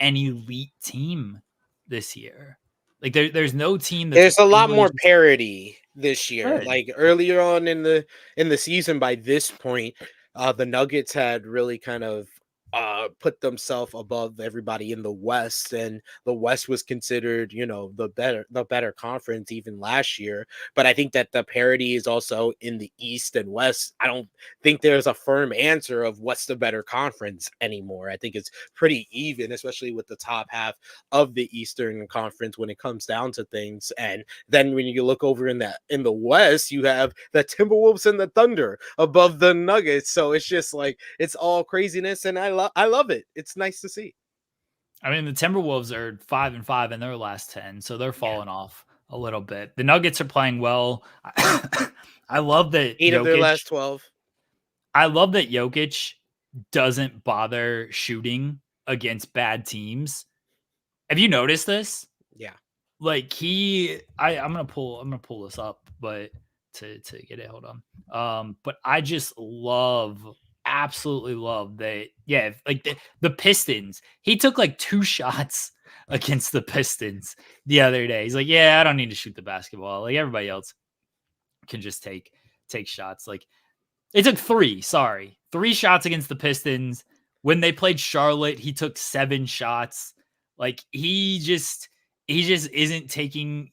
an elite team this year. Like there's no team that's
There's a lot
really
more
just
parity this year.
good.
Like earlier on in the season, by this point, the Nuggets had really kind of put themselves above everybody in the West, and the West was considered, the better conference even last year. But I think that the parity is also in the East and West. I don't think there's a firm answer of what's the better conference anymore. I think it's pretty even, especially with the top half of the Eastern Conference when it comes down to things. And then when you look over in the West, you have the Timberwolves and the Thunder above the Nuggets. So it's just like it's all craziness, and I love it. It's nice to see.
I mean, the Timberwolves are 5-5 in their last 10, so they're
Yeah.
falling off a little bit. The Nuggets are playing well. I love that
8 of their
Jokic.
last 12.
I love that Jokic doesn't bother shooting against bad teams. Have you noticed this?
Yeah.
Like I'm gonna pull this up, but to get it, hold on. But I just absolutely love that. Yeah, like the Pistons. He took like 2 shots against the Pistons the other day. He's like, yeah, I don't need to shoot the basketball. Like everybody else can just take shots. Like it took 3, sorry. 3 shots against the Pistons. When they played Charlotte, he took 7 shots. Like he just isn't taking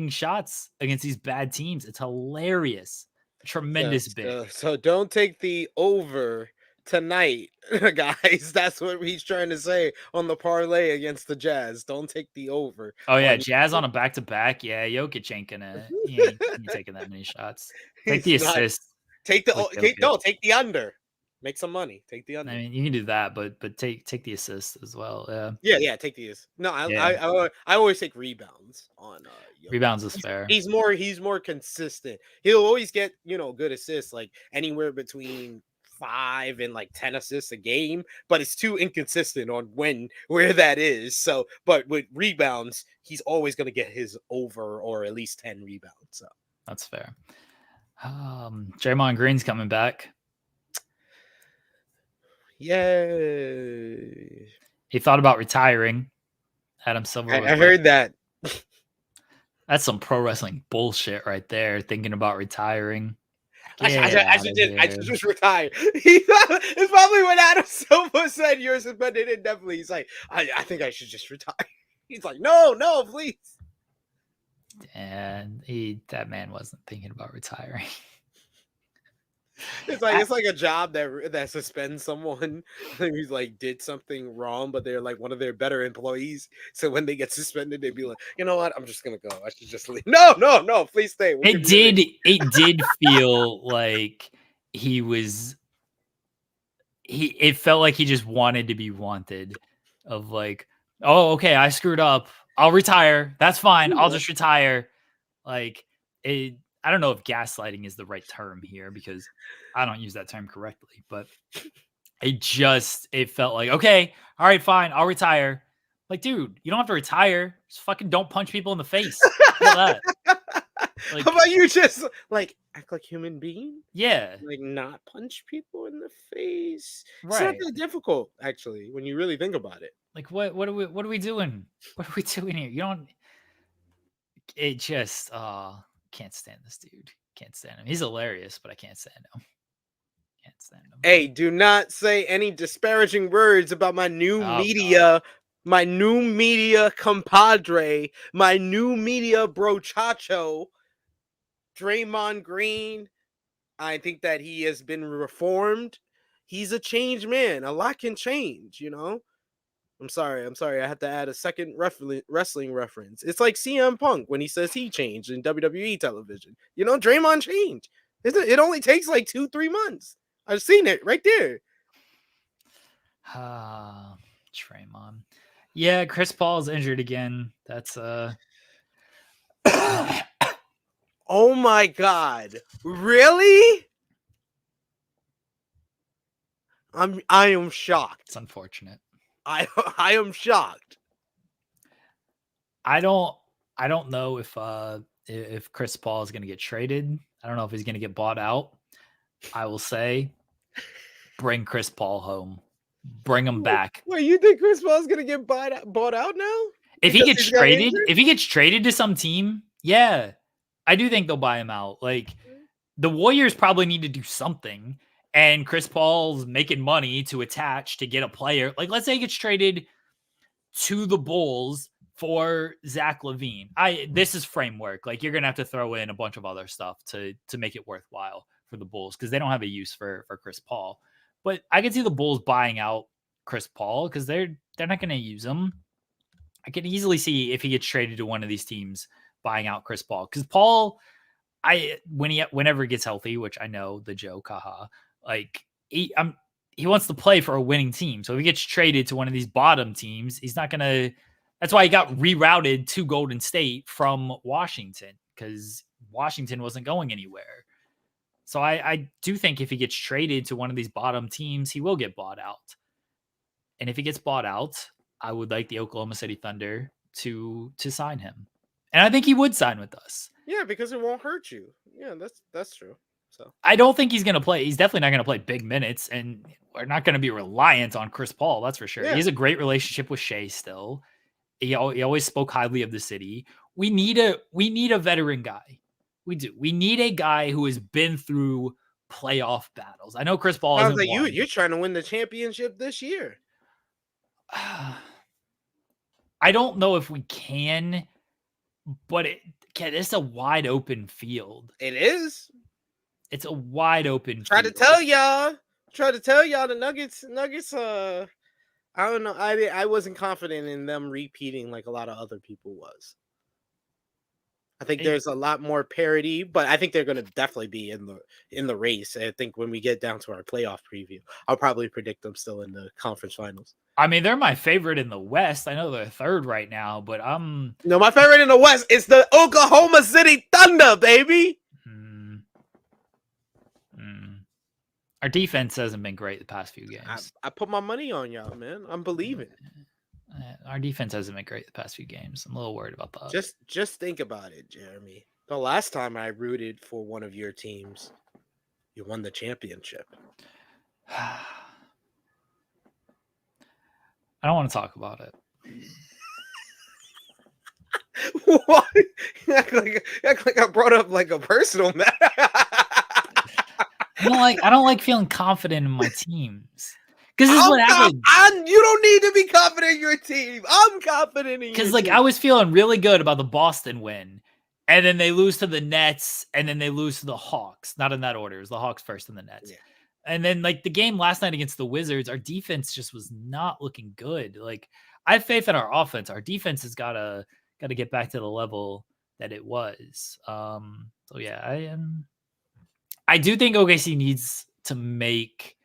shots against these bad teams. It's hilarious.
So,
Tremendous bit.
so don't take the over tonight, guys. That's what he's trying to say on the parlay against the Jazz. Don't take the over
Oh yeah,
on.
Jazz on a back-to-back. Yeah, Jokic ain't gonna he ain't taking that many shots. Take the
He's not.
assist
Take the
with
take,
Jokic.
no, take the under. Make some money. Take the
I
under.
mean, you can do that, but take the assist as well. Yeah.
Yeah, take these. No,
Yeah.
I always take rebounds on Jokic.
Rebounds is fair.
He's more consistent. He'll always get, good assists, like anywhere between 5 and like 10 assists a game, but it's too inconsistent on where that is. So, but with rebounds, he's always going to get his over or at least 10 rebounds. So
That's fair. Draymond Green's coming back.
yay.
He thought about retiring. Adam Silver.
I heard that.
That's some pro wrestling bullshit right there. Thinking about retiring.
I should just retire. It's probably what Adam Silver said. You're suspended indefinitely. He's like, I think I should just retire. He's like, no, please.
And that man wasn't thinking about retiring.
It's like a job that suspends someone who's like did something wrong, but they're like one of their better employees. So when they get suspended, they'd be like, you know what? I'm just gonna go. I should just leave. No, please stay.
It did feel like it felt like he just wanted to be wanted. Of like, oh, okay, I screwed up. I'll retire. That's fine. I'll just retire. Like I don't know if gaslighting is the right term here because I don't use that term correctly, but it felt like, okay, all right, fine, I'll retire. Like, dude, you don't have to retire. Just fucking don't punch people in the face. That.
Like, how about you just like act like human being?
Yeah.
Like not punch people in the face.
Right.
It's not that difficult, actually, when you really think about it.
Like what are we doing? What are we doing here? You don't. It just can't stand this dude. Can't stand him. He's hilarious, but I can't stand him. Can't stand him.
Hey, do not say any disparaging words about my new media. God. My new media compadre, my new media brochacho, Draymond Green. I think that he has been reformed. He's a changed man. A lot can change, I'm sorry. I had to add a second wrestling reference. It's like CM Punk when he says he changed in WWE television. Draymond changed. It only takes like 2-3 months. I've seen it right there.
Draymond. Yeah, Chris Paul's injured again. That's
Oh my God. Really? I am shocked.
It's unfortunate.
I am shocked.
I don't know if Chris Paul is going to get traded. I don't know if he's going to get bought out. I will say, bring Chris Paul home. Bring him back.
Wait, you think Chris Paul's going to get bought out now?
If he gets traded to some team, yeah, I do think they'll buy him out. Like, the Warriors probably need to do something, and Chris Paul's making money to attach to get a player. Like, let's say he gets traded to the Bulls for Zach LaVine. This is framework. Like, you're gonna have to throw in a bunch of other stuff to make it worthwhile for the Bulls because they don't have a use for Chris Paul. But I can see the Bulls buying out Chris Paul because they're not gonna use him. I can easily see if he gets traded to one of these teams buying out Chris Paul because Paul, whenever he gets healthy, which I know the joke, haha, like he wants to play for a winning team. So if he gets traded to one of these bottom teams, he's not gonna. That's why he got rerouted to Golden State from Washington because Washington wasn't going anywhere. So I do think if he gets traded to one of these bottom teams, he will get bought out. And if he gets bought out, I would like the Oklahoma City Thunder to sign him. And I think he would sign with us.
Yeah, because it won't hurt you. Yeah, that's true. So
I don't think he's going to play. He's definitely not going to play big minutes, and we're not going to be reliant on Chris Paul. That's for sure. Yeah. He has a great relationship with Shea still. He always spoke highly of the city. We need a veteran guy. We do. We need a guy who has been through playoff battles. I know Chris Paul isn't
like you're trying to win the championship this year.
I don't know if we can, but it's a wide open field.
It is.
It's a wide open
field. Try to tell y'all the Nuggets. I don't know. I wasn't confident in them repeating like a lot of other people was. I think there's a lot more parity, but I think they're going to definitely be in the race. I think when we get down to our playoff preview, I'll probably predict them still in the conference finals.
I mean, they're my favorite in the West. I know they're third right now, but
no, my favorite in the West is the Oklahoma City Thunder, baby.
Our defense hasn't been great the past few games.
I put my money on y'all, man. I'm believing.
Our defense hasn't been great the past few games. I'm a little worried about that.
Just think about it, Jeremy. The last time I rooted for one of your teams, you won the championship.
I don't want to talk about it.
What? You act like I brought up like a personal matter.
I don't like feeling confident in my teams. Because this is what happened.
You don't need to be confident in your team. I'm confident in you.
Because I was feeling really good about the Boston win. And then they lose to the Nets. And then they lose to the Hawks. Not in that order. It was the Hawks first and the Nets. Yeah. And then the game last night against the Wizards, our defense just was not looking good. I have faith in our offense. Our defense has got to get back to the level that it was. So yeah, I do think OKC needs to make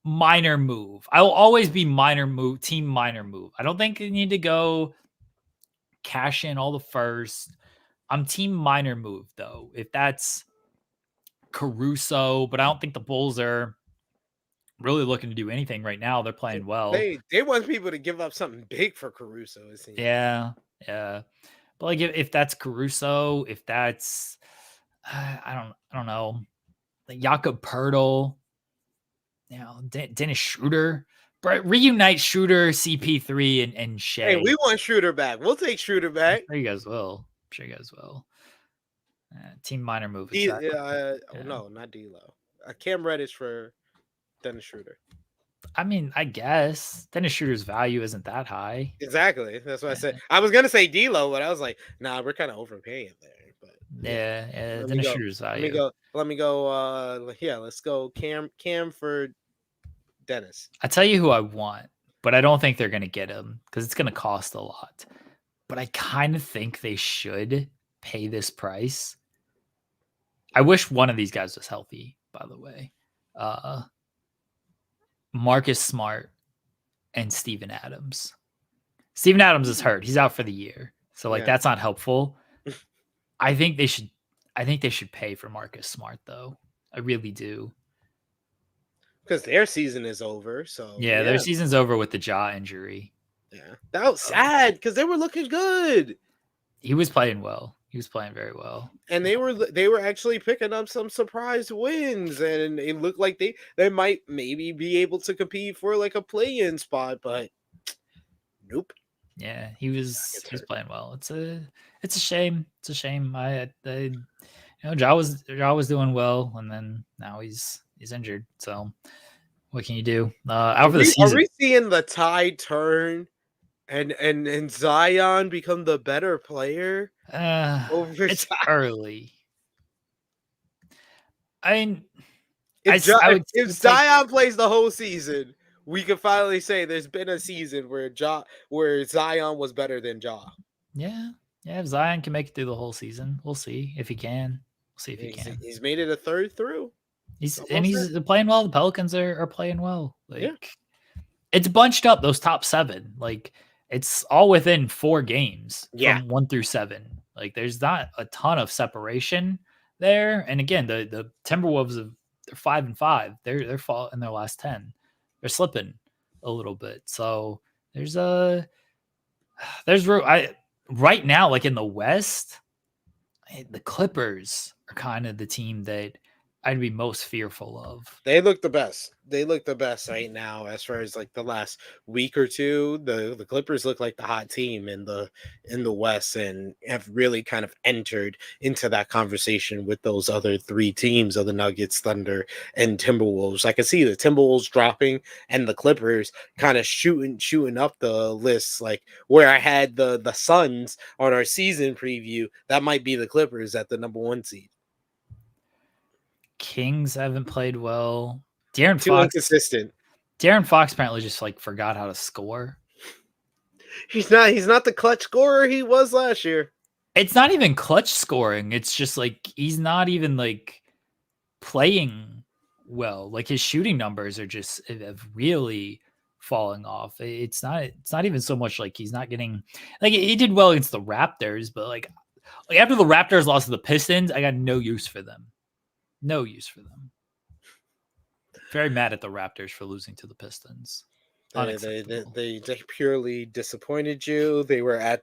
minor move. I will always be team minor move. I don't think they need to go cash in all the first. I'm team minor move though. If that's Caruso, but I don't think the Bulls are really looking to do anything right now. They're playing well.
They want people to give up something big for Caruso. It seems.
Yeah. But if that's Caruso, if that's I don't know, like Jakob Poeltl, Dennis Schroeder, reunite Schroeder, CP3, and Shea.
Hey, we want Schroeder back. We'll take Schroeder back.
I'm sure you guys will. Team minor move.
No, not D'Lo. Cam Reddish for Dennis Schroeder.
I mean, I guess Dennis Schroeder's value isn't that high.
Exactly. That's what I said. I was gonna say D'Lo, but I was like, nah, we're kind of overpaying there. But
yeah, Dennis Schroeder's value.
Let me go. Let's go. Cam for Dennis.
I tell you who I want. but I don't think they're going to get him because it's going to cost a lot. But I kind of think they should pay this price. I wish one of these guys was healthy, by the way. Marcus Smart and Steven Adams. Steven Adams is hurt. He's out for the year. So like that's not helpful. I think they should pay for Marcus Smart though. I really do.
Because their season is over. So
yeah, their season's over with the jaw injury.
Yeah. That was sad because they were looking good.
He was playing well. He was playing very well.
And they were actually picking up some surprise wins, and it looked like they might maybe be able to compete for like a play-in spot, but nope.
Yeah, he was playing well. It's a shame. It's a shame. Ja was doing well, and then now he's injured. So what can you do? Out for the season.
Are we seeing the tide turn and Zion become the better player?
It's early. I mean,
if Zion plays the whole season, we can finally say there's been a season where Zion was better than Ja.
Yeah. If Zion can make it through the whole season, we'll see if he can. We'll see if he can.
He's made it a third through.
He's playing well. The Pelicans are playing well. It's bunched up, those top 7. Like it's all within 4 games from 1 through 7. Like there's not a ton of separation there. And again, the Timberwolves they're 5-5. They're fall in their last 10. They're slipping a little bit. So there's right now, like in the West, the Clippers are kind of the team that I'd be most fearful of.
They look the best. They look the best right now as far as like the last week or two. The Clippers look like the hot team in the West and have really kind of entered into that conversation with those other 3 teams of the Nuggets, Thunder, and Timberwolves. I can see the Timberwolves dropping and the Clippers kind of shooting up the list. Like where I had the Suns on our season preview, that might be the Clippers at the number 1 seed.
Kings haven't played well. De'Aaron
Too
Fox
inconsistent.
De'Aaron Fox apparently just like forgot how to score.
He's not the clutch scorer he was last year.
It's not even clutch scoring. It's just like he's not even like playing well. Like his shooting numbers are just have really falling off. It's not even so much like he's not getting like he did well against the Raptors, but like after the Raptors lost to the Pistons, I got no use for them. No use for them. Very mad at the Raptors for losing to the Pistons.
They purely disappointed you. They were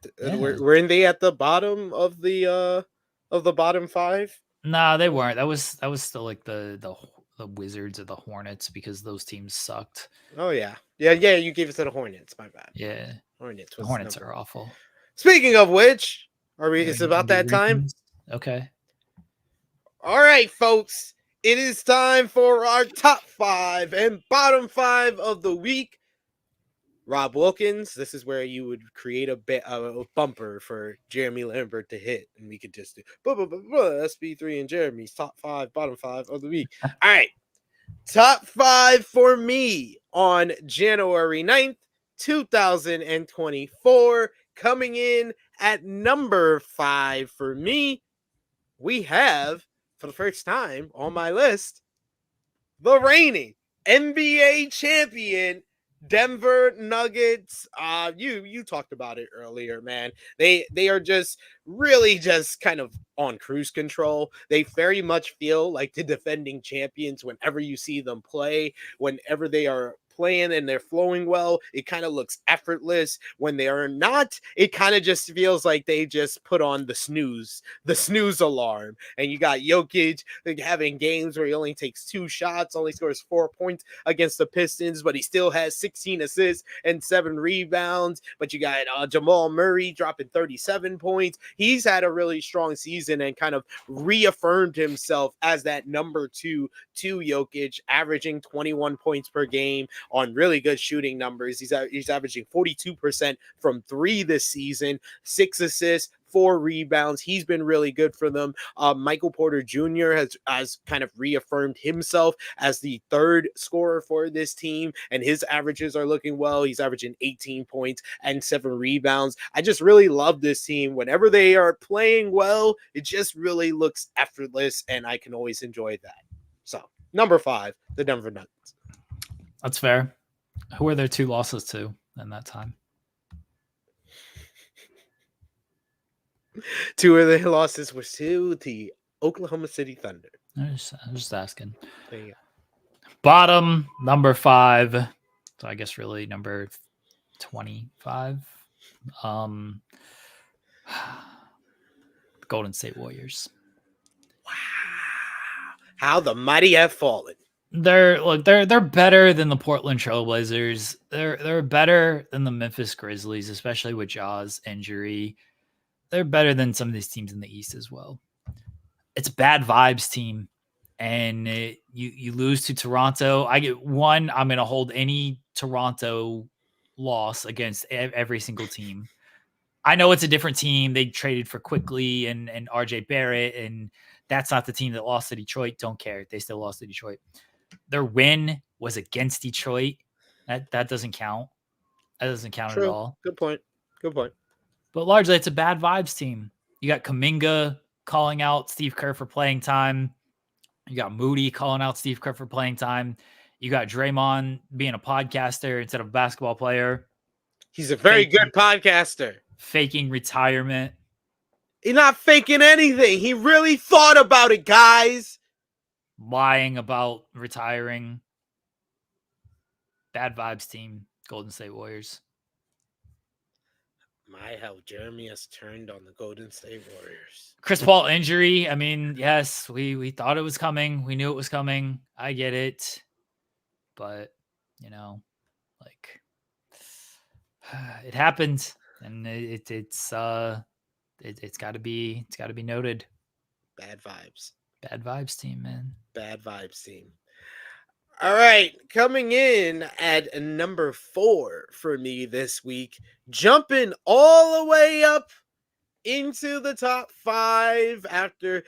weren't they at the bottom of the bottom 5?
Nah, they weren't. That was still like the Wizards or the Hornets because those teams sucked.
Oh yeah. You gave it to the Hornets. My bad.
Yeah, Hornets are awful.
Speaking of which, it's about that time.
Okay.
All right, folks. It is time for our top 5 and bottom 5 of the week. Rob Wilkins, this is where you would create a bumper for Jeremy Lambert to hit, and we could just do SP3 and Jeremy's top 5, bottom 5 of the week. All right, top 5 for me on January 9th, 2024. Coming in at number 5 for me, we have, for the first time on my list, the reigning NBA champion Denver Nuggets. You talked about it earlier, man. They are just really just kind of on cruise control. They very much feel like the defending champions whenever you see them play, whenever they are playing and they're flowing well, it kind of looks effortless. When they are not, it kind of just feels like they just put on the snooze alarm. And you got Jokic having games where he only takes 2 shots, only scores 4 points against the Pistons, but he still has 16 assists and 7 rebounds. But you got Jamal Murray dropping 37 points. He's had a really strong season and kind of reaffirmed himself as that number 2 to Jokic, averaging 21 points per game on really good shooting numbers. He's averaging 42% from 3 this season, 6 assists, 4 rebounds. He's been really good for them. Michael Porter Jr. has kind of reaffirmed himself as the third scorer for this team, and his averages are looking well. He's averaging 18 points and 7 rebounds. I just really love this team. Whenever they are playing well, it just really looks effortless, and I can always enjoy that. So, number 5, the Denver Nuggets.
That's fair. Who are their 2 losses to in that time?
2 of their losses were to the Oklahoma City Thunder.
I'm just asking.
There you go.
Bottom, number 5. So I guess really number 25. Golden State Warriors.
Wow. How the mighty have fallen.
They're better than the Portland Trailblazers. They're better than the Memphis Grizzlies, especially with Ja's injury. They're better than some of these teams in the East as well. It's a bad vibes team, and you lose to Toronto. I get one. I'm going to hold any Toronto loss against every single team. I know it's a different team. They traded for Quickly and RJ Barrett, and that's not the team that lost to Detroit. Don't care. They still lost to Detroit. Their win was against Detroit. That doesn't count. That doesn't count
True.
at all.
Good point.
But largely, it's a bad vibes team. You got Kuminga calling out Steve Kerr for playing time. You got Moody calling out Steve Kerr for playing time. You got Draymond being a podcaster instead of a basketball player.
He's a very good podcaster.
Faking retirement.
He's not faking anything. He really thought about it, guys.
Lying about retiring. Bad vibes team, Golden State Warriors.
My, how Jeremy has turned on the Golden State Warriors.
Chris Paul injury. I mean, yes, we thought it was coming. We knew it was coming. I get it. But, it happened, and it's got to be noted.
Bad vibes.
Bad vibes team, man.
Bad vibes team. All right, coming in at number 4 for me this week, jumping all the way up into the top 5 after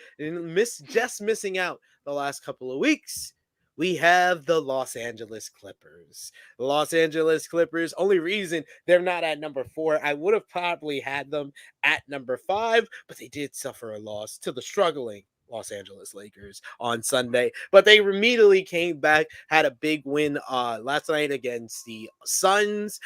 just missing out the last couple of weeks. We have the Los Angeles Clippers. The Los Angeles Clippers, only reason they're not at number 4, I would have probably had them at number 5, but they did suffer a loss to the struggling Los Angeles Lakers on Sunday, but they immediately came back, had a big win last night against the Suns.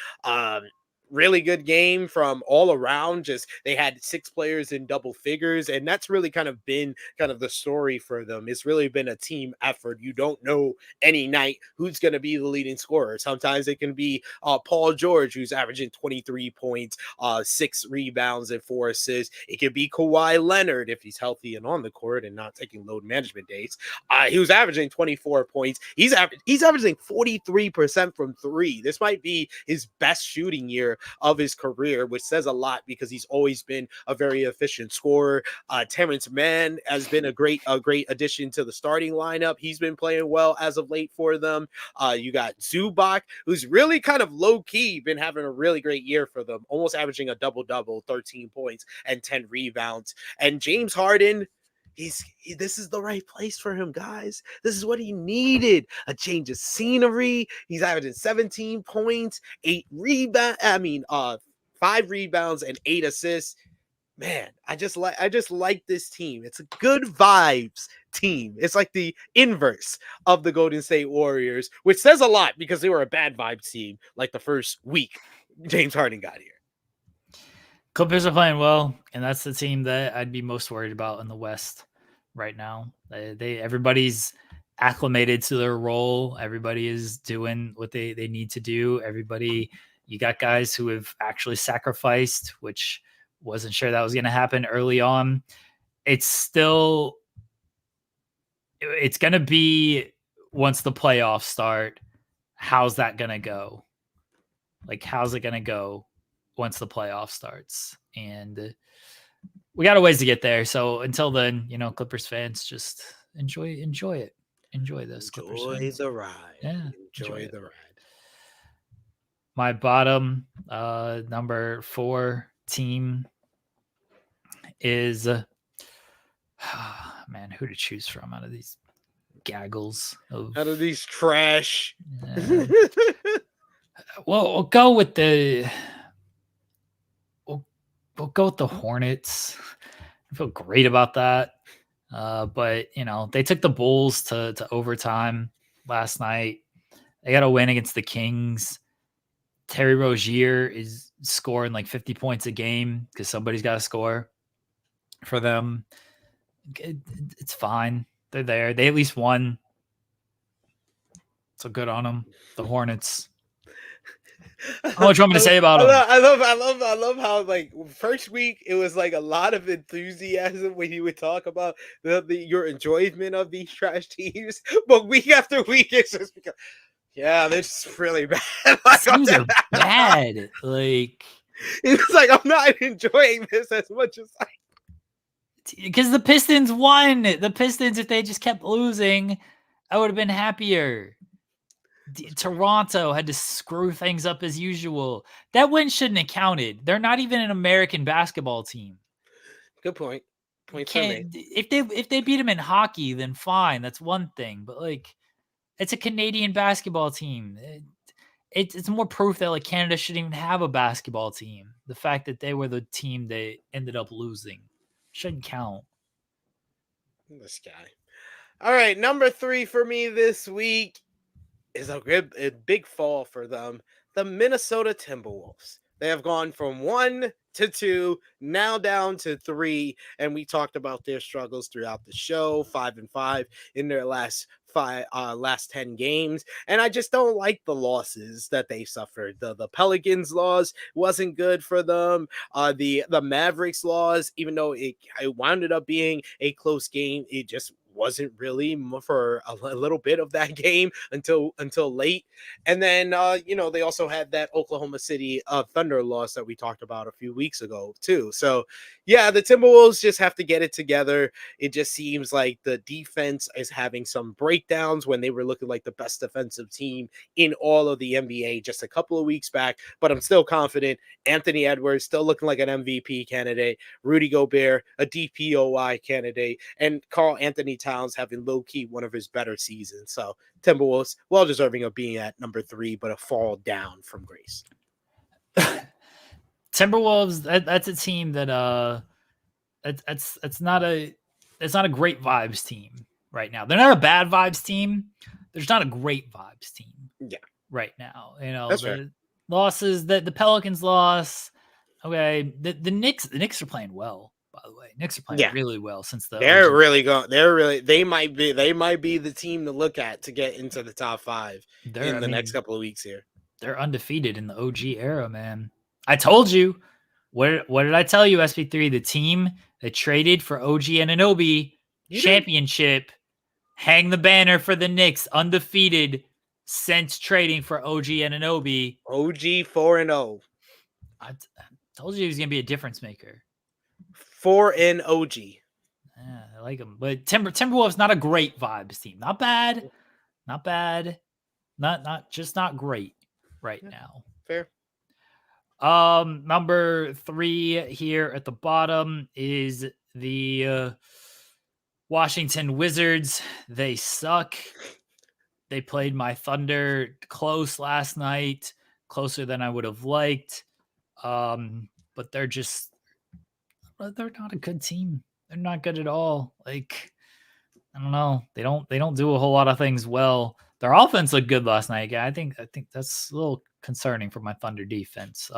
Really good game from all around. Just they had 6 players in double figures, and that's really kind of been the story for them. It's really been a team effort. You don't know any night who's going to be the leading scorer. Sometimes it can be Paul George, who's averaging 23 points, 6 rebounds, and 4 assists. It could be Kawhi Leonard if he's healthy and on the court and not taking load management days. He was averaging 24 points. He's averaging 43% from 3. This might be his best shooting year of his career, which says a lot because he's always been a very efficient scorer. Terrence Mann has been a great addition to the starting lineup. He's been playing well as of late for them. You got Zubac, who's really kind of low-key been having a really great year for them, almost averaging a double-double, 13 points and 10 rebounds. And James Harden, this is the right place for him, guys. This is what he needed. A change of scenery. He's averaging 17 points, 5 rebounds and 8 assists. Man, I just like this team. It's a good vibes team. It's like the inverse of the Golden State Warriors, which says a lot because they were a bad vibes team like the first week James Harden got here.
Clippers are playing well, and that's the team that I'd be most worried about in the West right now. Everybody's acclimated to their role. Everybody is doing what they need to do. You got guys who have actually sacrificed, which wasn't sure that was going to happen early on. It's going to be, once the playoffs start, how's that going to go? Like, how's it going to go once the playoff starts? And we got a ways to get there. So until then, Clippers fans, just enjoy it. Enjoy this.
Enjoy the ride.
Yeah.
Enjoy the ride.
My bottom number 4 team is man, who to choose from out of these gaggles
out of these trash.
Well, we'll go with the we'll go with the Hornets. I feel great about that. But they took the Bulls to overtime last night. They got a win against the Kings. Terry Rozier is scoring like 50 points a game because somebody's got to score for them. It's fine. They're there. They at least won. So good on them. The Hornets. I don't know what you want me to say about them.
I love how like first week it was like a lot of enthusiasm when you would talk about your enjoyment of these trash teams, but week after week it's just because they're just really bad.
Like, teams are bad. Like
it's like I'm not enjoying this as much as
because the Pistons won. The Pistons, if they just kept losing, I would have been happier. Toronto had to screw things up as usual. That win shouldn't have counted. They're not even an American basketball team.
Good point.
If they beat them in hockey, then fine. That's one thing. But like, it's a Canadian basketball team. It's more proof that like Canada shouldn't even have a basketball team. The fact that they were the team they ended up losing shouldn't count.
This guy. All right, number 3 for me this week is a big fall for them. The Minnesota Timberwolves. They have gone from 1 to 2, now down to 3, and we talked about their struggles throughout the show. 5-5 in their last 10 games, and I just don't like the losses that they suffered. The Pelicans loss wasn't good for them. The Mavericks loss, even though it wound up being a close game, it just wasn't really for a little bit of that game until late. And then they also had that Oklahoma City Thunder loss that we talked about a few weeks ago too. So yeah, the Timberwolves just have to get it together. It just seems like the defense is having some breakdowns when they were looking like the best defensive team in all of the NBA just a couple of weeks back. But I'm still confident. Anthony Edwards still looking like an MVP candidate. Rudy Gobert, a DPOY candidate, and Karl Anthony Towns having low-key one of his better seasons. So Timberwolves, well deserving of being at number 3, but a fall down from grace.
Timberwolves, that's a team that it's not a great vibes team right now. They're not a bad vibes team. There's not a great vibes team.
Yeah.
Right now.
That's
the
fair.
Losses that the Pelicans lost. Okay. The Knicks are playing well, by the way. Knicks are playing really well since
they might be the team to look at to get into the top 5 in the next couple of weeks here.
They're undefeated in the OG era, man. I told you. What did I tell you, SP3? The team that traded for OG Anunoby championship, hang the banner for the Knicks, undefeated since trading for OG Anunoby.
OG 4-0.
I told you he was going to be a difference maker.
4-0 OG.
Yeah, I like him. But Timberwolves, not a great vibes team. Not bad. Not bad. Not just not great right now.
Fair.
Number 3 here at the bottom is the Washington Wizards. They suck. They played my Thunder close last night, closer than I would have liked. But they're not a good team. They're not good at all. Like, I don't know. They don't do a whole lot of things well. Their offense looked good last night. I think that's a little concerning for my Thunder defense.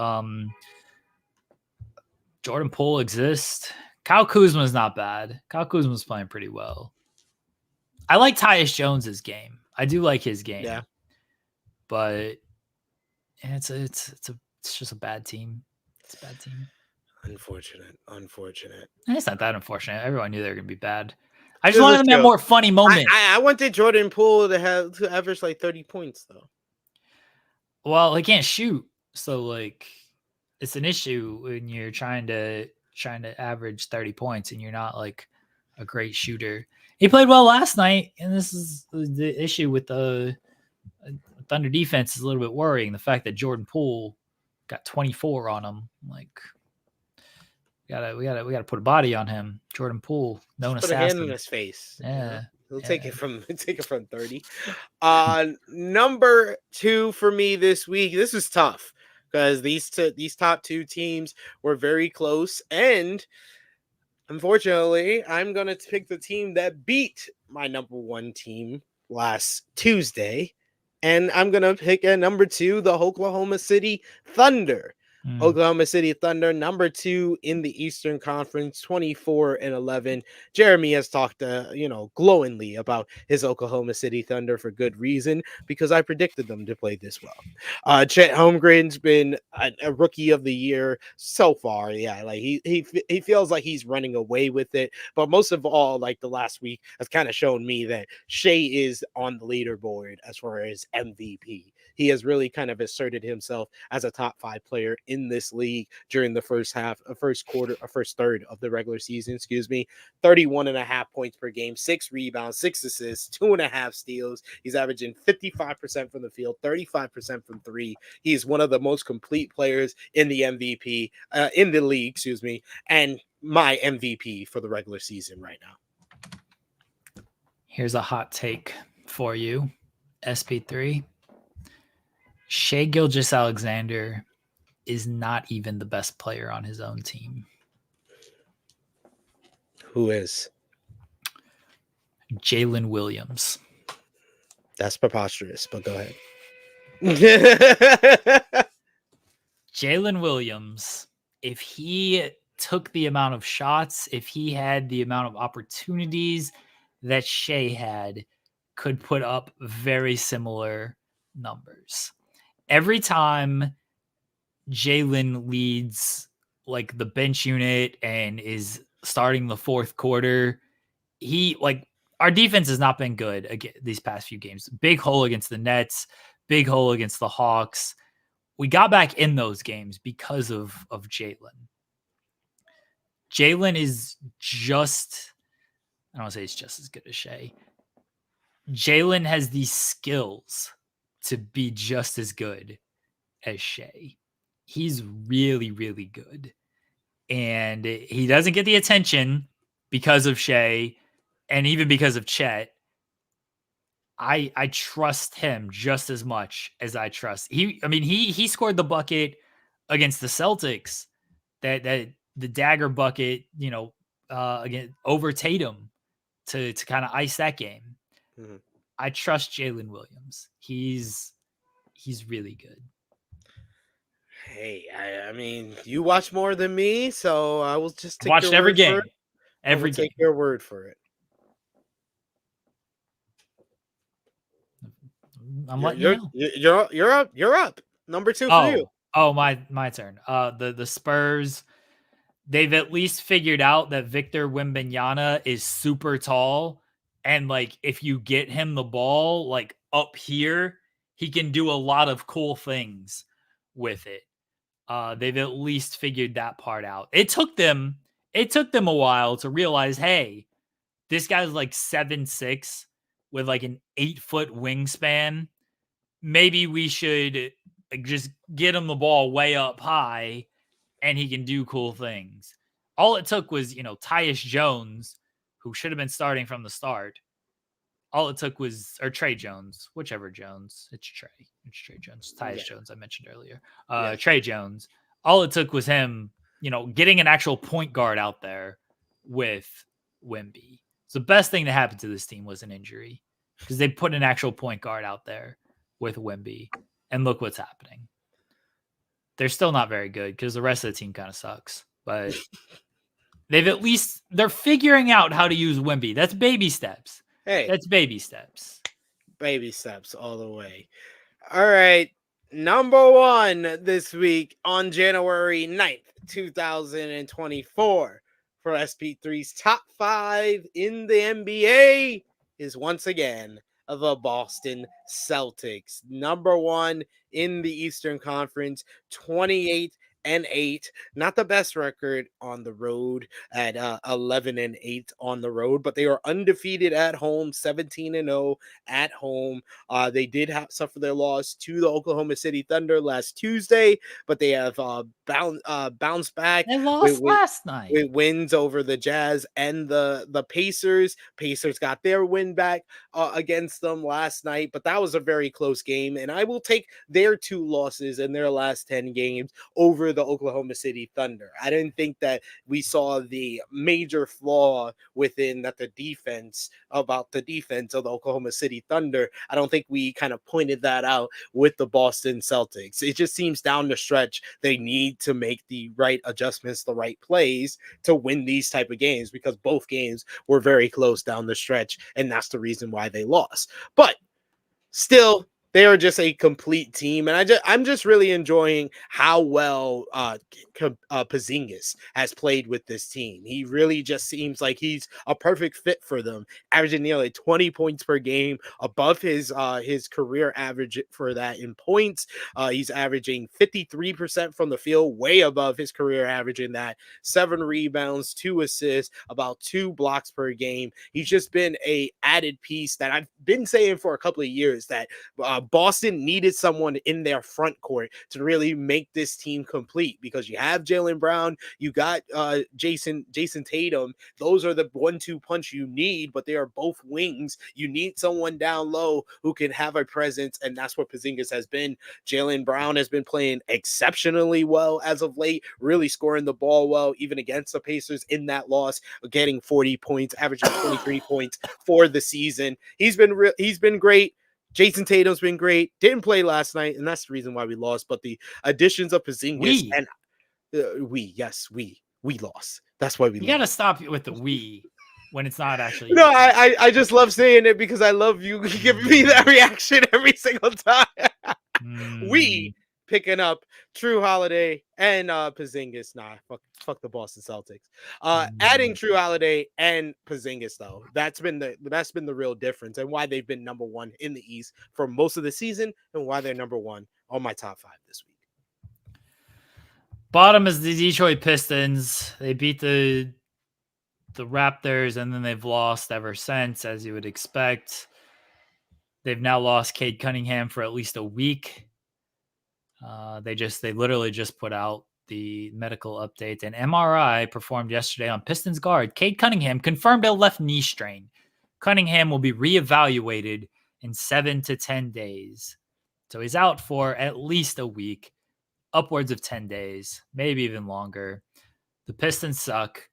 Jordan Poole exists. Kyle Kuzma's not bad. Kyle Kuzma's playing pretty well. I like Tyus Jones's game. I do like his game.
Yeah.
But it's just a bad team. It's a bad team.
Unfortunate.
It's not that unfortunate. Everyone knew they were going to be bad. I just wanted them to have more funny moments.
I wanted Jordan Poole to average like 30 points though.
Well, he can't shoot, so like it's an issue when you're trying to average 30 points and you're not like a great shooter. He played well last night, and this is the issue with the Thunder defense is a little bit worrying. The fact that Jordan Poole got 24 on him, like We gotta put a body on him. Jordan Poole, known
Put a hand
assassin.
in his face.
Yeah.
He'll take it from 30. Number 2 for me this week. This is tough because these top 2 teams were very close, and unfortunately, I'm gonna pick the team that beat my number 1 team last Tuesday, and I'm gonna pick at number 2 the Oklahoma City Thunder. Oklahoma City Thunder, number 2 in the Eastern Conference, 24-11. Jeremy has talked, glowingly about his Oklahoma City Thunder for good reason, because I predicted them to play this well. Chet Holmgren's been a rookie of the year so far. Yeah, like he feels like he's running away with it. But most of all, like the last week has kind of shown me that Shea is on the leaderboard as far as MVP. He has really kind of asserted himself as a top 5 player in this league during the first third of the regular season, 31.5 points per game, 6 rebounds, 6 assists, 2.5 steals. He's averaging 55% from the field, 35% from 3. He's one of the most complete players in the in the league, and my MVP for the regular season right now.
Here's a hot take for you, SP3. Shea Gilgeous-Alexander is not even the best player on his own team.
Who is?
Jalen Williams.
That's preposterous, but go ahead.
Jalen Williams, if he took the amount of shots, if he had the amount of opportunities that Shea had, could put up very similar numbers. Every time Jalen leads like the bench unit and is starting the fourth quarter, our defense has not been good these past few games. Big hole against the Nets, big hole against the Hawks. We got back in those games because of Jalen. Jalen is just, I don't want to say he's just as good as Shea. Jalen has these skills to be just as good as Shea. He's really, really good. And he doesn't get the attention because of Shea and even because of Chet. I trust him just as much as I trust. He scored the bucket against the Celtics, that the dagger bucket, again over Tatum to kind of ice that game. Mm-hmm. I trust Jalen Williams. He's really good.
Hey, I mean, you watch more than me, so I will just take
watched every game. Every game.
Take your word for it.
I'm letting you
know. You're up. Number 2 for you.
Oh, my turn. The Spurs, they've at least figured out that Victor Wembanyama is super tall, and like if you get him the ball like up here, he can do a lot of cool things with it. They've at least figured that part out. It took them a while to realize, hey, this guy's like 7'6" with like an 8-foot wingspan. Maybe we should just get him the ball way up high and he can do cool things. All it took was, Tyus Jones, who should have been starting from the start. All it took was, or Trey Jones, whichever Jones. It's Trey Jones. Tyus Jones, I mentioned earlier. Trey Jones. All it took was him, getting an actual point guard out there with Wemby. So the best thing to happen to this team was an injury, because they put an actual point guard out there with Wemby, and look what's happening. They're still not very good because the rest of the team kind of sucks, but they're figuring out how to use Wemby. That's baby steps.
Hey,
that's baby steps.
Baby steps all the way. All right. Number 1 this week on January 9th, 2024 for SP3's top 5 in the NBA is once again the Boston Celtics. Number 1 in the Eastern Conference, 28-11. 11-8, not the best record on the road at 11-8 on the road, but they are undefeated at home, 17-0 at home. They did suffer their loss to the Oklahoma City Thunder last Tuesday, but they have bounced back.
They lost last night.
With wins over the Jazz and the Pacers. Pacers got their win back against them last night, but that was a very close game. And I will take their 2 losses in their last 10 games over the Oklahoma City Thunder. I didn't think that we saw the major flaw within the defense of the Oklahoma City Thunder. I don't think we kind of pointed that out with the Boston Celtics. It just seems down the stretch they need to make the right adjustments, the right plays to win these type of games, because both games were very close down the stretch, and that's the reason why they lost. But still, they are just a complete team, and I'm just really enjoying how well Porzingis has played with this team. He really just seems like he's a perfect fit for them, averaging nearly 20 points per game, above his career average for that in points. He's averaging 53% from the field, way above his career average in that. 7 rebounds, 2 assists, about 2 blocks per game. He's just been a added piece that I've been saying for a couple of years that Boston needed someone in their front court to really make this team complete, because you have Jaylen Brown, you got Jason Tatum. Those are the 1-2 punch you need, but they are both wings. You need someone down low who can have a presence, and that's what Porzingis has been. Jaylen Brown has been playing exceptionally well as of late, really scoring the ball well, even against the Pacers in that loss, getting 40 points, averaging 23 points for the season. He's been great. Jason Tatum's been great. Didn't play last night, and that's the reason why we lost. But the additions of Porzingis and we lost. That's why we.
You gotta stop with the we when it's not actually.
No, I just love saying it because I love you giving me that reaction every single time. We picking up True Holiday and Porzingis. Nah, fuck the Boston Celtics. Adding True Holiday and Porzingis, though, that's been the real difference, and why they've been number 1 in the East for most of the season, and why they're number 1 on my top 5 this week.
Bottom is the Detroit Pistons. They beat the Raptors, and then they've lost ever since, as you would expect. They've now lost Cade Cunningham for at least a week. They literally just put out the medical update. An MRI performed yesterday on Pistons guard Cade Cunningham confirmed a left knee strain. Cunningham will be reevaluated in 7 to 10 days. So he's out for at least a week, upwards of 10 days, maybe even longer. The Pistons suck.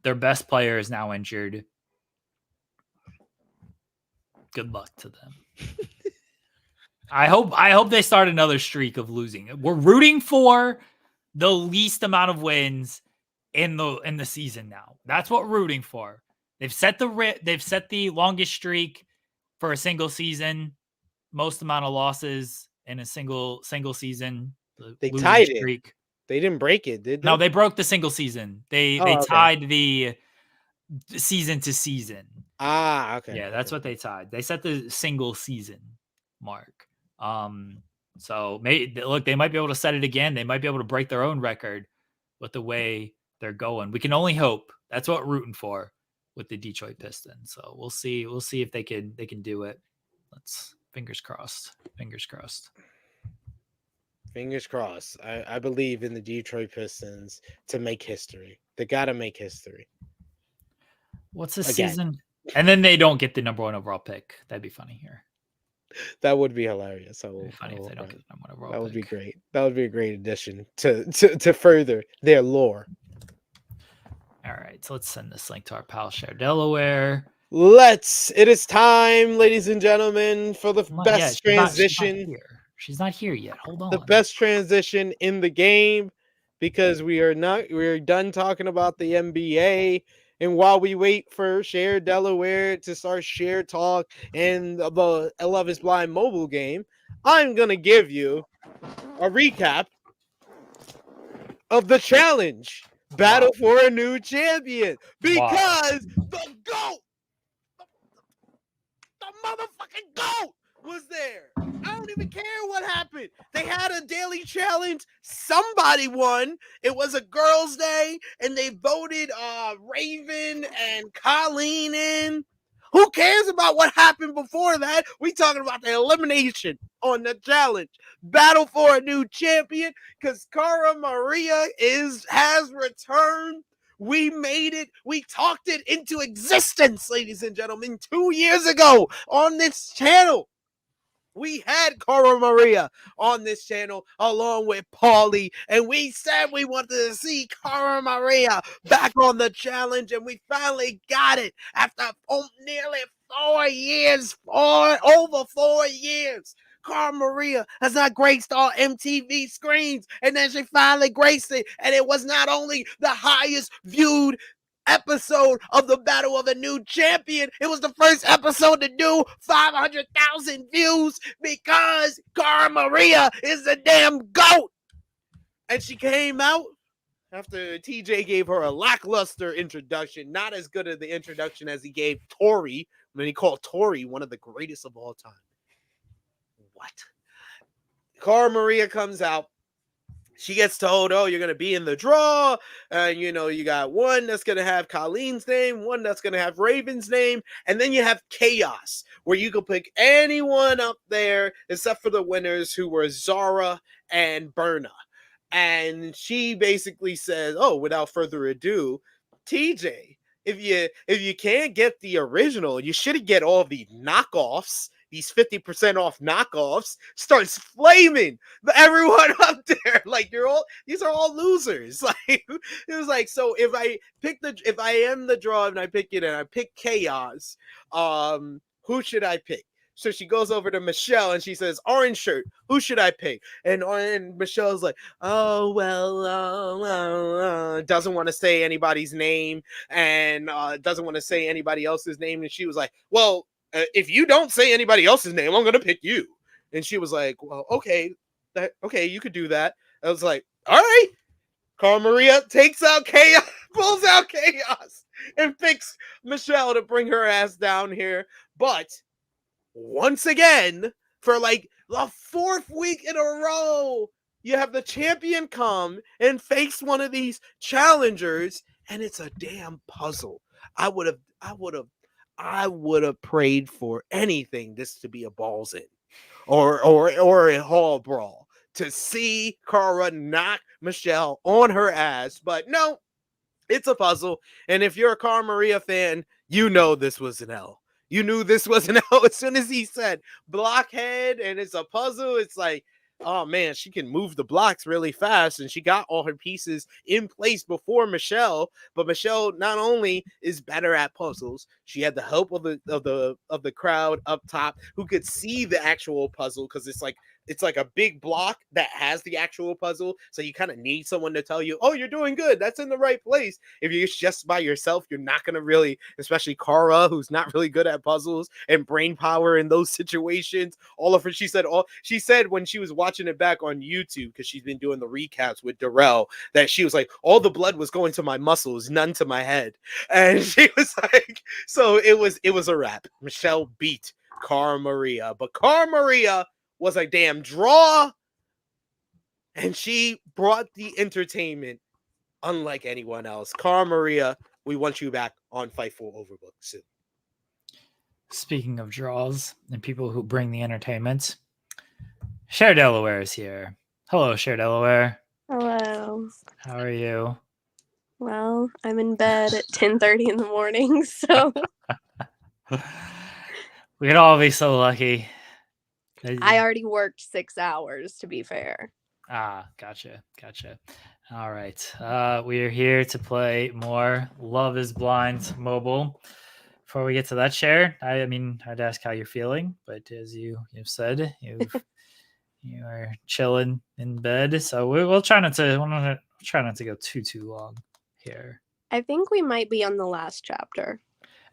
Their best player is now injured. Good luck to them. I hope they start another streak of losing. We're rooting for the least amount of wins in the season now. That's what we're rooting for. They've set the longest streak for a single season, most amount of losses in a single season.
They tied it. They didn't break it, did they?
No, they broke the single season. They tied the season to season.
Okay.
Yeah, that's what they tied. They set the single season mark. So they might be able to set it again. They might be able to break their own record with the way they're going. We can only hope. That's what we're rooting for with the Detroit Pistons. So we'll see. We'll see if they can do it. Fingers crossed. Fingers crossed.
Fingers crossed. I believe in the Detroit Pistons to make history. They got to make history.
What's the season? And then they don't get the number 1 overall pick. That'd be funny here.
That would be hilarious.
It'd be funny if they don't get the number 1 overall pick.
That would be great. That would be a great addition to further their lore.
All right, so let's send this link to our pal Cher Delaware.
It is time, ladies and gentlemen, for the best transition.
She's not here yet. Hold on.
The best transition in the game, because we're done talking about the NBA. And while we wait for Cher Delaware to start Cher Talk and the Love is Blind mobile game, I'm going to give you a recap of the challenge. Battle for a new champion. Because the GOAT, the motherfucking GOAT, was there. I don't even care what happened. They had a daily challenge. Somebody won. It was a girls' day, and they voted Raven and Colleen in. Who cares about what happened before that? We talking about the elimination on the challenge. Battle for a new champion, because Cara Maria has returned. We made it. We talked it into existence, ladies and gentlemen, 2 years ago on this channel. We had Cara Maria on this channel along with Paulie, and we said we wanted to see Cara Maria back on the challenge, and we finally got it after nearly 4 years, over 4 years. Cara Maria has not graced all MTV screens, and then she finally graced it, and it was not only the highest viewed episode of the Battle of the New Champion, it was the first episode to do 500,000 views because Cara Maria is the damn GOAT. And she came out after TJ gave her a lackluster introduction, not as good of the introduction as he gave Tori when he called Tori one of the greatest of all time. What? Cara Maria comes out. She gets told, oh, you're going to be in the draw. And, you got one that's going to have Colleen's name, one that's going to have Raven's name. And then you have Chaos, where you can pick anyone up there except for the winners, who were Zara and Berna. And she basically says, oh, without further ado, TJ, if you can't get the original, you should get all the knockoffs. These 50% off knockoffs, starts flaming everyone up there. Like, these are all losers. Like, it was like, so if I am the draw and I pick it and I pick Chaos, who should I pick? So she goes over to Michelle and she says, orange shirt, who should I pick? And Michelle's like, oh, well, doesn't want to say anybody's name and doesn't want to say anybody else's name. And she was like, well, if you don't say anybody else's name, I'm going to pick you. And she was like, well, okay, you could do that. I was like, all right. Cara Maria takes out Chaos, pulls out Chaos, and picks Michelle to bring her ass down here. But once again, for like the 4th week in a row, you have the champion come and face one of these challengers, and it's a damn puzzle. I would have prayed for anything this to be a balls in or a hall brawl to see Cara knock Michelle on her ass. But no, it's a puzzle. And if you're a Cara Maria fan, you know this was an L. You knew this was an L as soon as he said blockhead and it's a puzzle. It's like, oh man, she can move the blocks really fast, and she got all her pieces in place before Michelle. But Michelle not only is better at puzzles, she had the help of the crowd up top who could see the actual puzzle, because it's like a big block that has the actual puzzle. So you kind of need someone to tell you, oh, you're doing good. That's in the right place. If you're just by yourself, you're not going to really, especially Cara, who's not really good at puzzles and brain power in those situations. All of her, she said when she was watching it back on YouTube, because she's been doing the recaps with Darrell, that she was like, all the blood was going to my muscles, none to my head. And she was like, so it was a wrap. Michelle beat Cara Maria, but Cara Maria was a damn draw, and she brought the entertainment unlike anyone else. Cara Maria, we want you back on Fightful Overbooked soon.
Speaking of draws and people who bring the entertainment, Cher Delaware is here. Hello, Cher Delaware.
Hello.
How are you?
Well, I'm in bed at 10:30 in the morning, so
we could all be so lucky.
I already worked 6 hours, to be fair.
Gotcha. All right. We are here to play more Love is Blind Mobile. Before we get to that, Cher, I'd ask how you're feeling, but as you've said, you are chilling in bed, so we'll try not to go too long here.
I think we might be on the last chapter.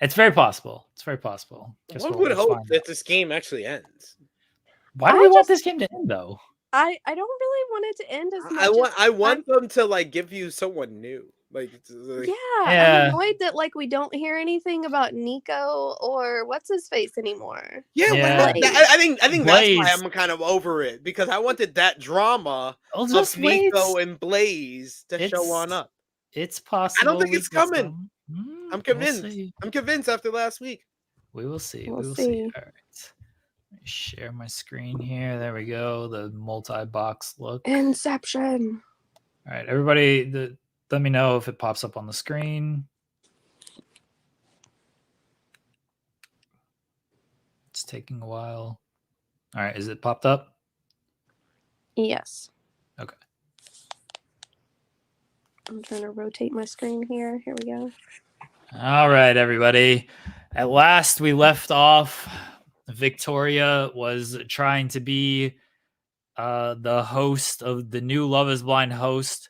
It's very possible.
One would hope that this game actually ends.
Why do we want this game to end, though?
I don't really want it to end as much.
I want them to like give you someone new. Like,
Yeah,
Yeah.
I'm annoyed that we don't hear anything about Nico or what's his face anymore.
Yeah.
I think that's why
Blaze.
I'm kind of over it, because I wanted that drama
I'll
of
just wait.
Nico and Blaze to show on up.
It's possible.
I don't think it's coming. I'm convinced.
We'll see.
I'm convinced after last week.
We will see.
We'll
We will see. All right. Let me share my screen here. There we go. The multi-box look.
Inception.
All right, everybody, let me know if it pops up on the screen. It's taking a while. All right, is it popped up?
Yes.
Okay.
I'm trying to rotate my screen here. Here we go.
All right, everybody. At last, we left off. Victoria was trying to be the host of the new Love is Blind host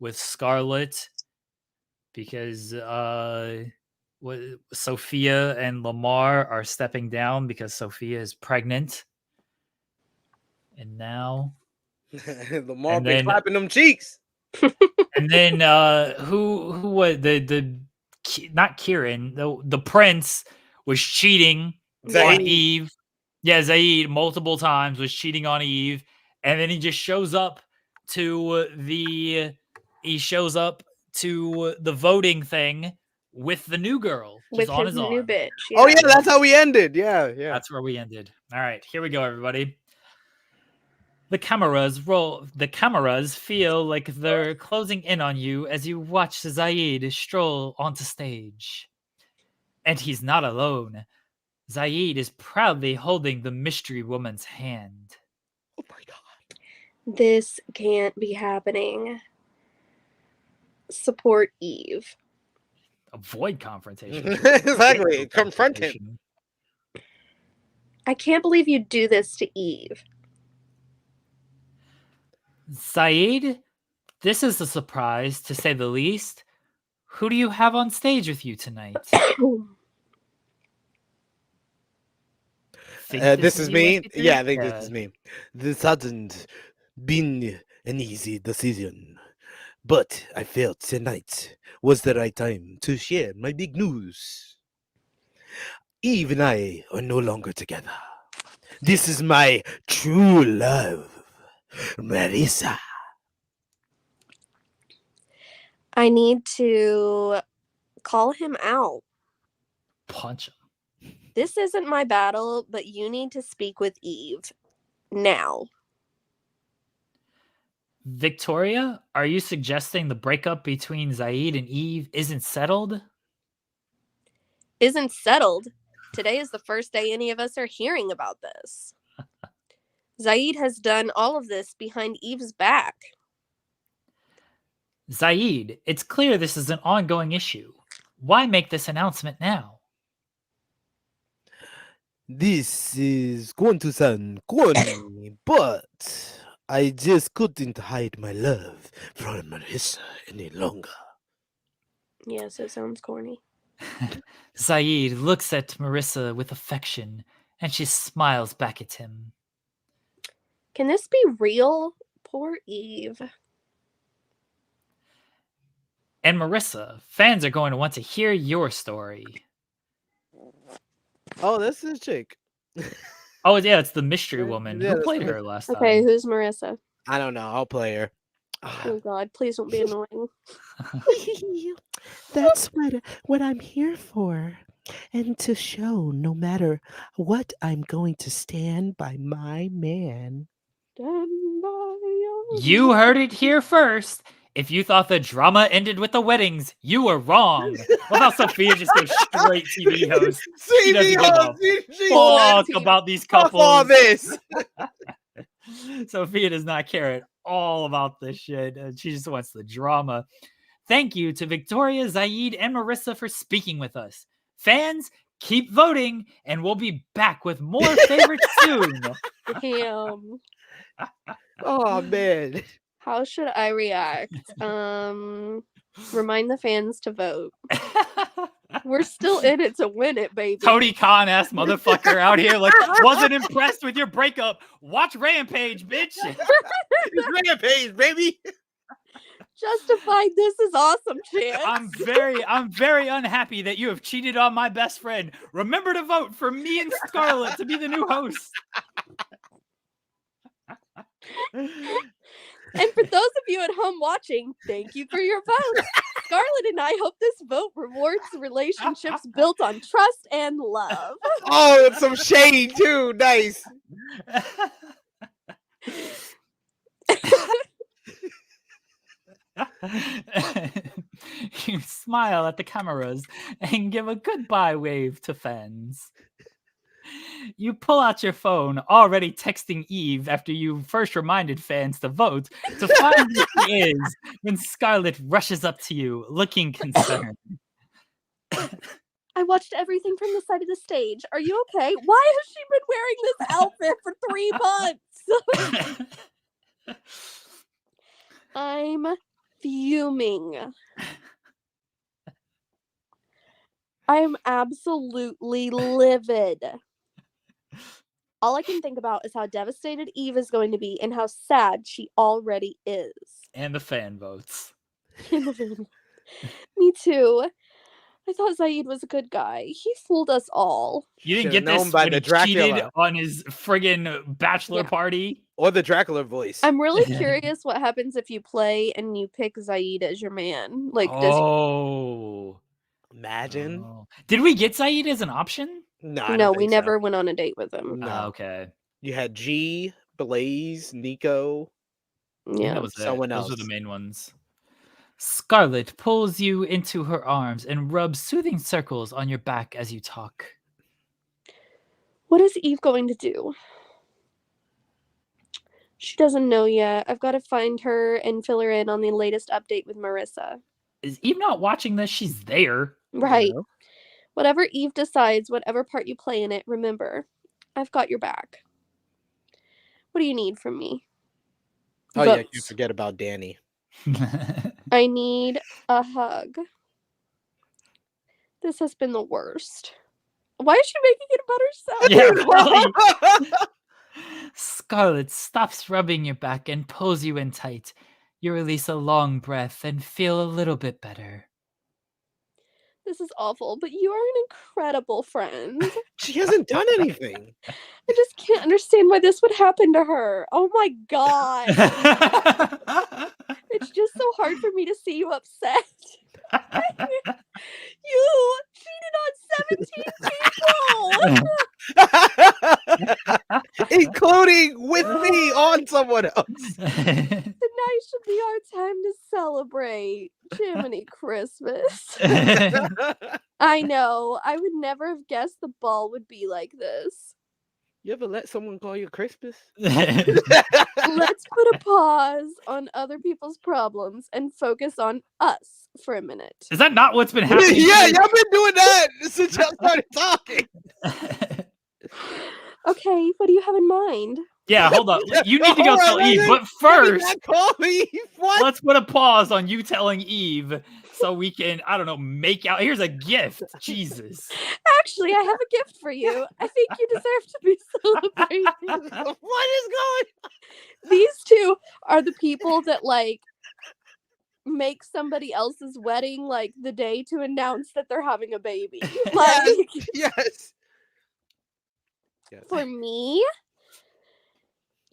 with Scarlett, because Sophia and Lamar are stepping down because Sophia is pregnant. And now
Lamar been clapping them cheeks.
And then who was not Kieran, the prince was cheating on Eve. Yeah, Zaid multiple times was cheating on Eve, and then he just shows up to the voting thing with the new girl,
with
on
his
his
new
arm.
bitch.
Yeah. Oh yeah, that's how we ended. Yeah.
That's where we ended. All right, here we go, everybody. The cameras feel like they're closing in on you as you watch Zaid stroll onto stage. And he's not alone. Zaid is proudly holding the mystery woman's hand.
Oh my God.
This can't be happening. Support Eve.
Avoid confrontation.
Exactly. Confront him.
I can't believe you do this to Eve.
Zaid, this is a surprise, to say the least. Who do you have on stage with you tonight?
This is me. Yeah, I think this is me. This hasn't been an easy decision, but I felt tonight was the right time to share my big news. Eve and I are no longer together. This is my true love, Marissa.
I need to call him out.
Punch him.
This isn't my battle, but you need to speak with Eve now.
Victoria, are you suggesting the breakup between Zaid and Eve isn't settled?
Isn't settled? Today is the first day any of us are hearing about this. Zaid has done all of this behind Eve's back.
Zaid, it's clear this is an ongoing issue. Why make this announcement now?
This is going to sound corny, but I just couldn't hide my love for Marissa any longer.
Yes, it sounds corny.
Zaid looks at Marissa with affection, and she smiles back at him.
Can this be real? Poor Eve.
And Marissa, fans are going to want to hear your story.
Oh, that's this chick.
Oh, yeah, it's the mystery woman. Who played her last time?
Okay, who's Marissa?
I don't know. I'll play her.
Oh, God, please don't be annoying.
That's what I'm here for. And to show no matter what, I'm going to stand by my man.
Stand by your
You heard it here first. If you thought the drama ended with the weddings, you were wrong. What about Sophia just goes straight TV host? She doesn't give a fuck about these couples.
All this.
Sophia does not care at all about this shit. She just wants the drama. Thank you to Victoria, Zaid, and Marissa for speaking with us. Fans, keep voting, and we'll be back with more favorites soon.
Damn.
Oh, man.
How should I react? Remind the fans to vote. We're still in it to win it, baby.
Cody Khan ass motherfucker out here like, wasn't impressed with your breakup. Watch Rampage, bitch.
Rampage, baby.
justified this is awesome, Chance.
I'm very unhappy that you have cheated on my best friend. Remember to vote for me and Scarlett to be the new host.
And for those of you at home watching, thank you for your vote. Scarlett and I hope this vote rewards relationships built on trust and love.
Oh, and some shade too. Nice.
You smile at the cameras and give a goodbye wave to fans. You pull out your phone, already texting Eve after you first reminded fans to vote, to find who she is when Scarlett rushes up to you, looking concerned.
I watched everything from the side of the stage. Are you okay? Why has she been wearing this outfit for 3 months? I'm fuming. I'm absolutely livid. All I can think about is how devastated Eve is going to be and how sad she already is.
And the fan votes.
Me too. I thought Zaid was a good guy. He fooled us all.
You didn't
Should've
get this
known by
when
the
he cheated
Dracula.
on his friggin' bachelor party?
Or the Dracula voice.
I'm really curious what happens if you play and you pick Zaid as your man. Like, does
Imagine.
Oh. Did we get Zaid as an option?
No, I
no,
don't
we
think so.
never went on a date with him.
No.
Okay.
You had G, Blaze, Nico.
Yeah.
That was it.
Someone
Those were
else.
the main ones. Scarlett pulls you into her arms and rubs soothing circles on your back as you talk.
What is Eve going to do? She doesn't know yet. I've got to find her and fill her in on the latest update with Marissa.
Is Eve not watching this? She's there.
Right.
You know?
Whatever Eve decides, whatever part you play in it, remember, I've got your back. What do you need from me?
Oh, yeah, you
Votes.
forget about Danny.
I need a hug. This has been the worst. Why is she making it about herself?
Yeah, really. Scarlett stops rubbing your back and pulls you in tight. You release a long breath and feel a little bit better.
This is awful, but you are an incredible friend.
She hasn't done anything.
I just can't understand why this would happen to her. Oh my god. It's just so hard for me to see you upset. You cheated on 17 people!
Including with me on someone else.
Tonight should be our time to celebrate. Jiminy Christmas. I know. I would never have guessed the ball would be like this.
You ever let someone call you Christmas?
Let's put a pause on other people's problems and focus on us for a minute.
Is that not what's been happening?
Yeah, y'all been doing that since y'all started talking.
Okay, what do you have in mind?
Yeah, hold up. You need to go
Hold on,
tell
wait,
Eve,
wait.
but first,
Call me. What?
let's put a pause on you telling Eve so we can, I don't know, make out. Here's a gift. Jesus.
Actually, I have a gift for you. I think you deserve to be celebrated.
What is going on?
These two are the people that, like, make somebody else's wedding, like, the day to announce that they're having a baby. Like,
Yes.
for me,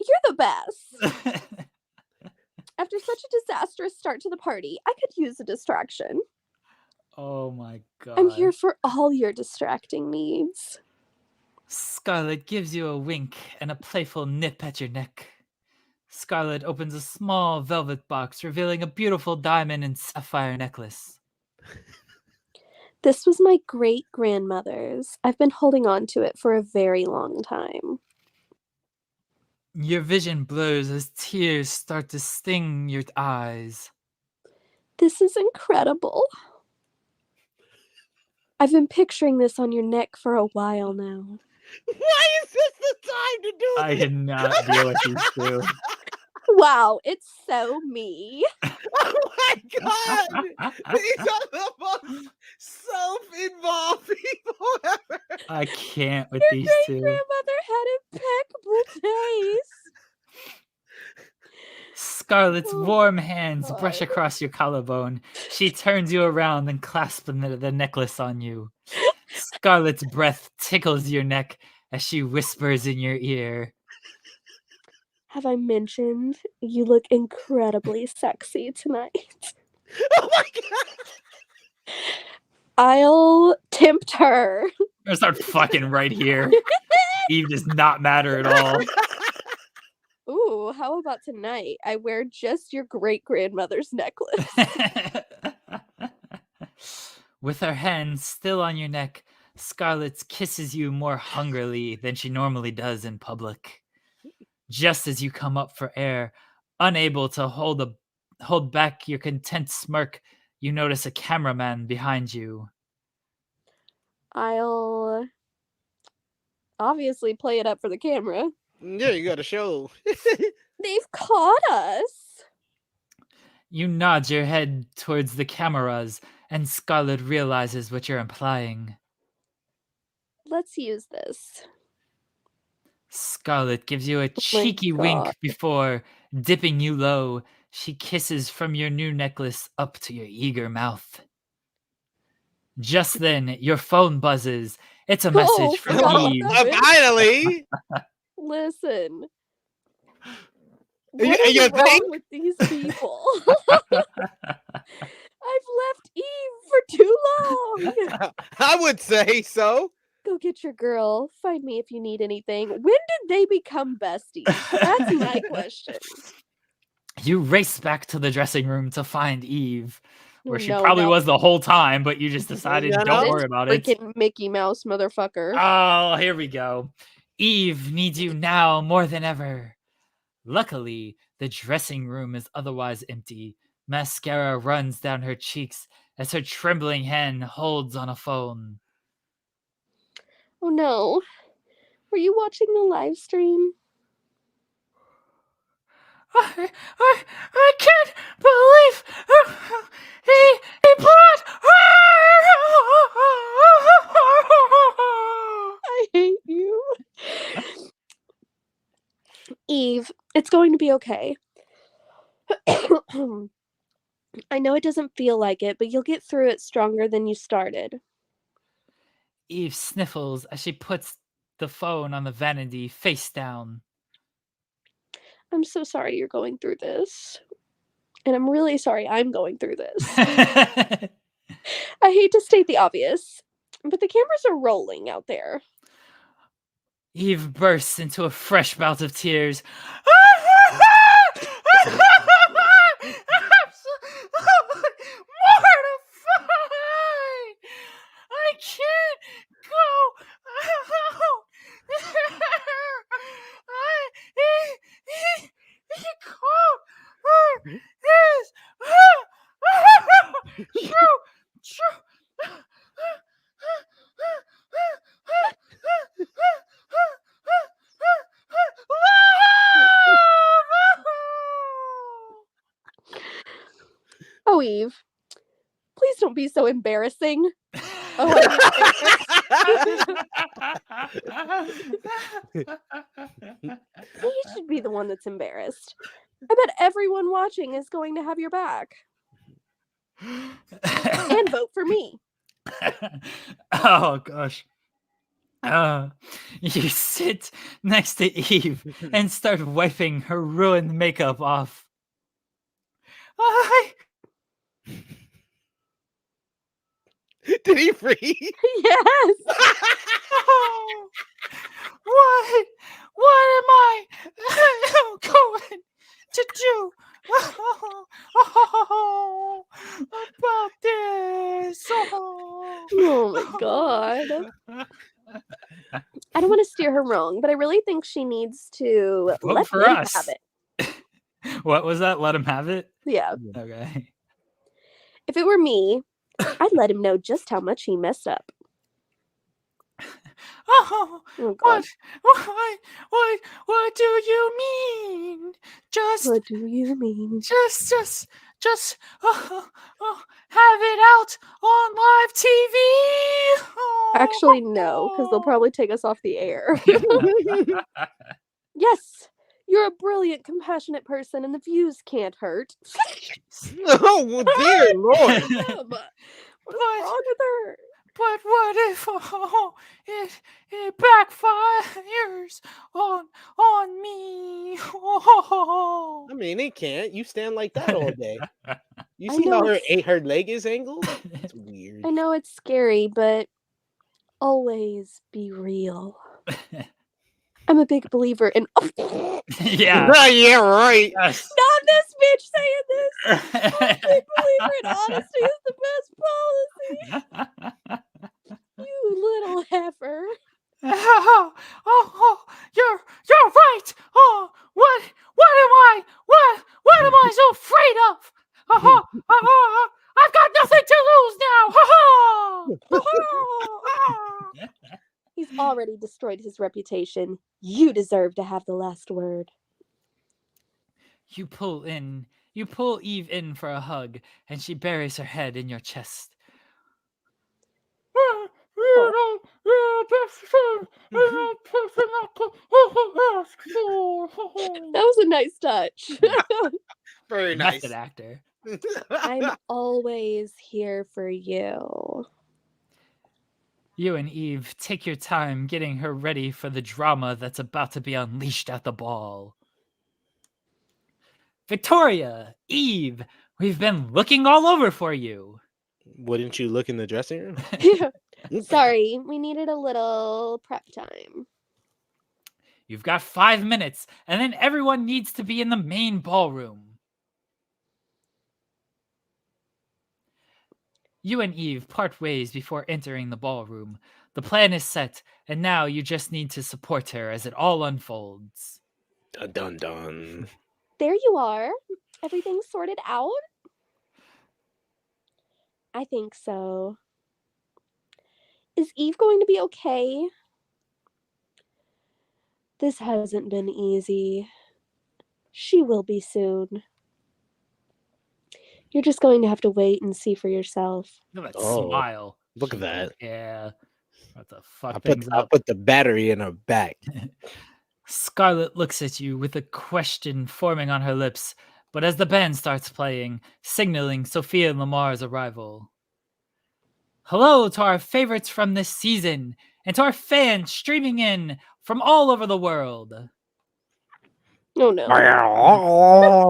you're the best. After such a disastrous start to the party, I could use a distraction.
Oh my god.
I'm here for all your distracting needs.
Scarlett gives you a wink and a playful nip at your neck. Scarlett opens a small velvet box, revealing a beautiful diamond and sapphire necklace.
This was my great-grandmother's. I've been holding on to it for a very long time.
Your vision blurs as tears start to sting your eyes.
This is incredible. I've been picturing this on your neck for a while now.
Why is this the time to do
I
this?
cannot deal with these two.
Wow, it's so me.
Oh my god! These are the most self-involved people ever.
I can't with
Your
these two.
great-grandmother had impeccable taste.
Scarlett's
Oh
warm
my
hands brush
God.
across your collarbone. She turns you around and clasps the necklace on you. Scarlett's breath tickles your neck as she whispers in your ear.
Have I mentioned you look incredibly sexy tonight?
Oh my god!
I'll tempt her.
I'm gonna start fucking right here. Eve does not matter at all.
Ooh, how about tonight? I wear just your great-grandmother's necklace.
With her hand still on your neck, Scarlett kisses you more hungrily than she normally does in public. Just as you come up for air, unable to hold back your content smirk, you notice a cameraman behind you.
I'll obviously play it up for the camera.
Yeah, you got a show.
They've caught us.
You nod your head towards the cameras, and Scarlett realizes what you're implying.
Let's use this.
Scarlett gives you a
my
cheeky
God.
wink before dipping you low. She kisses from your new necklace up to your eager mouth. Just then, your phone buzzes. It's a message from
forgot about
Eve.
that.
Finally!
Listen.
You-
What is
you
wrong
think?
with these people? I've left Eve for too long.
I would say so.
Go get your girl. Find me if you need anything. When did they become besties? That's my question.
You race back to the dressing room to find Eve, where she
No,
probably
no.
was the whole time, but you just decided
Yeah,
don't
no.
worry about it.
Freaking Mickey Mouse motherfucker.
Oh, here we go. Eve needs you now more than ever. Luckily, the dressing room is otherwise empty. Mascara runs down her cheeks as her trembling hand holds on a phone.
Oh no. Were you watching the live stream?
I can't believe he brought
I hate you. Eve, it's going to be okay. I know it doesn't feel like it, but you'll get through it stronger than you started.
Eve sniffles as she puts the phone on the vanity face down.
I'm so sorry you're going through this. And I'm really sorry I'm going through this. I hate to state the obvious, but the cameras are rolling out there.
Eve bursts into a fresh bout of tears. Mortified! I can't go out. He called her his true.
Oh, Eve, please don't be so embarrassing. Oh, you should be the one that's embarrassed. I bet everyone watching is going to have your back. And vote for me.
Oh gosh. You sit next to Eve and start wiping her ruined makeup off.
Did he freeze?
Yes.
Oh, what am I going to do about this?
Oh my God. I don't want to steer her wrong, but I really think she needs to
Vote
let
for
him
us.
have it.
What was that? Let him have it?
Yeah.
Okay.
If it were me, I'd let him know just how much he messed up.
Oh,
Oh God.
what do you mean?
What do you mean?
Just have it out on live TV.
Actually, no, because they'll probably take us off the air. Yes, You're a brilliant, compassionate person, and the views can't hurt.
Oh, dear Lord.
What's wrong with her?
But what if it backfires on me?
I mean, it can't. You stand like that all day. You
I
see
know
how her leg is angled? It's weird.
I know it's scary, but always be real. I'm a big believer in.
Yeah.
Yeah, right.
Yes.
Not this bitch saying this. I'm a big believer in honesty is the best policy. You little heifer.
Oh, you're right. Oh, what am I so afraid of? I've got nothing to lose now.
He's already destroyed his reputation. You deserve to have the last word.
You pull Eve in for a hug, and she buries her head in your chest.
That was a nice touch.
Very nice.
Method actor.
I'm always here for you.
You and Eve take your time getting her ready for the drama that's about to be unleashed at the ball. Victoria, Eve, we've been looking all over for you.
Wouldn't you look in the dressing room?
Sorry, we needed a little prep time.
You've got 5 minutes, and then everyone needs to be in the main ballroom. You and Eve part ways before entering the ballroom. The plan is set, and now you just need to support her as it all unfolds.
Dun dun dun.
There you are. Everything's sorted out? I think so. Is Eve going to be okay? This hasn't been easy. She will be soon. You're just going to have to wait and see for yourself.
Look at that
Oh,
smile.
look at that.
Yeah. What the fuck
I
things up.
put the battery in her back.
Scarlet looks at you with a question forming on her lips, but as the band starts playing, signaling Sophia and Lamar's arrival. Hello to our favorites from this season, and to our fans streaming in from all over the world.
Oh no.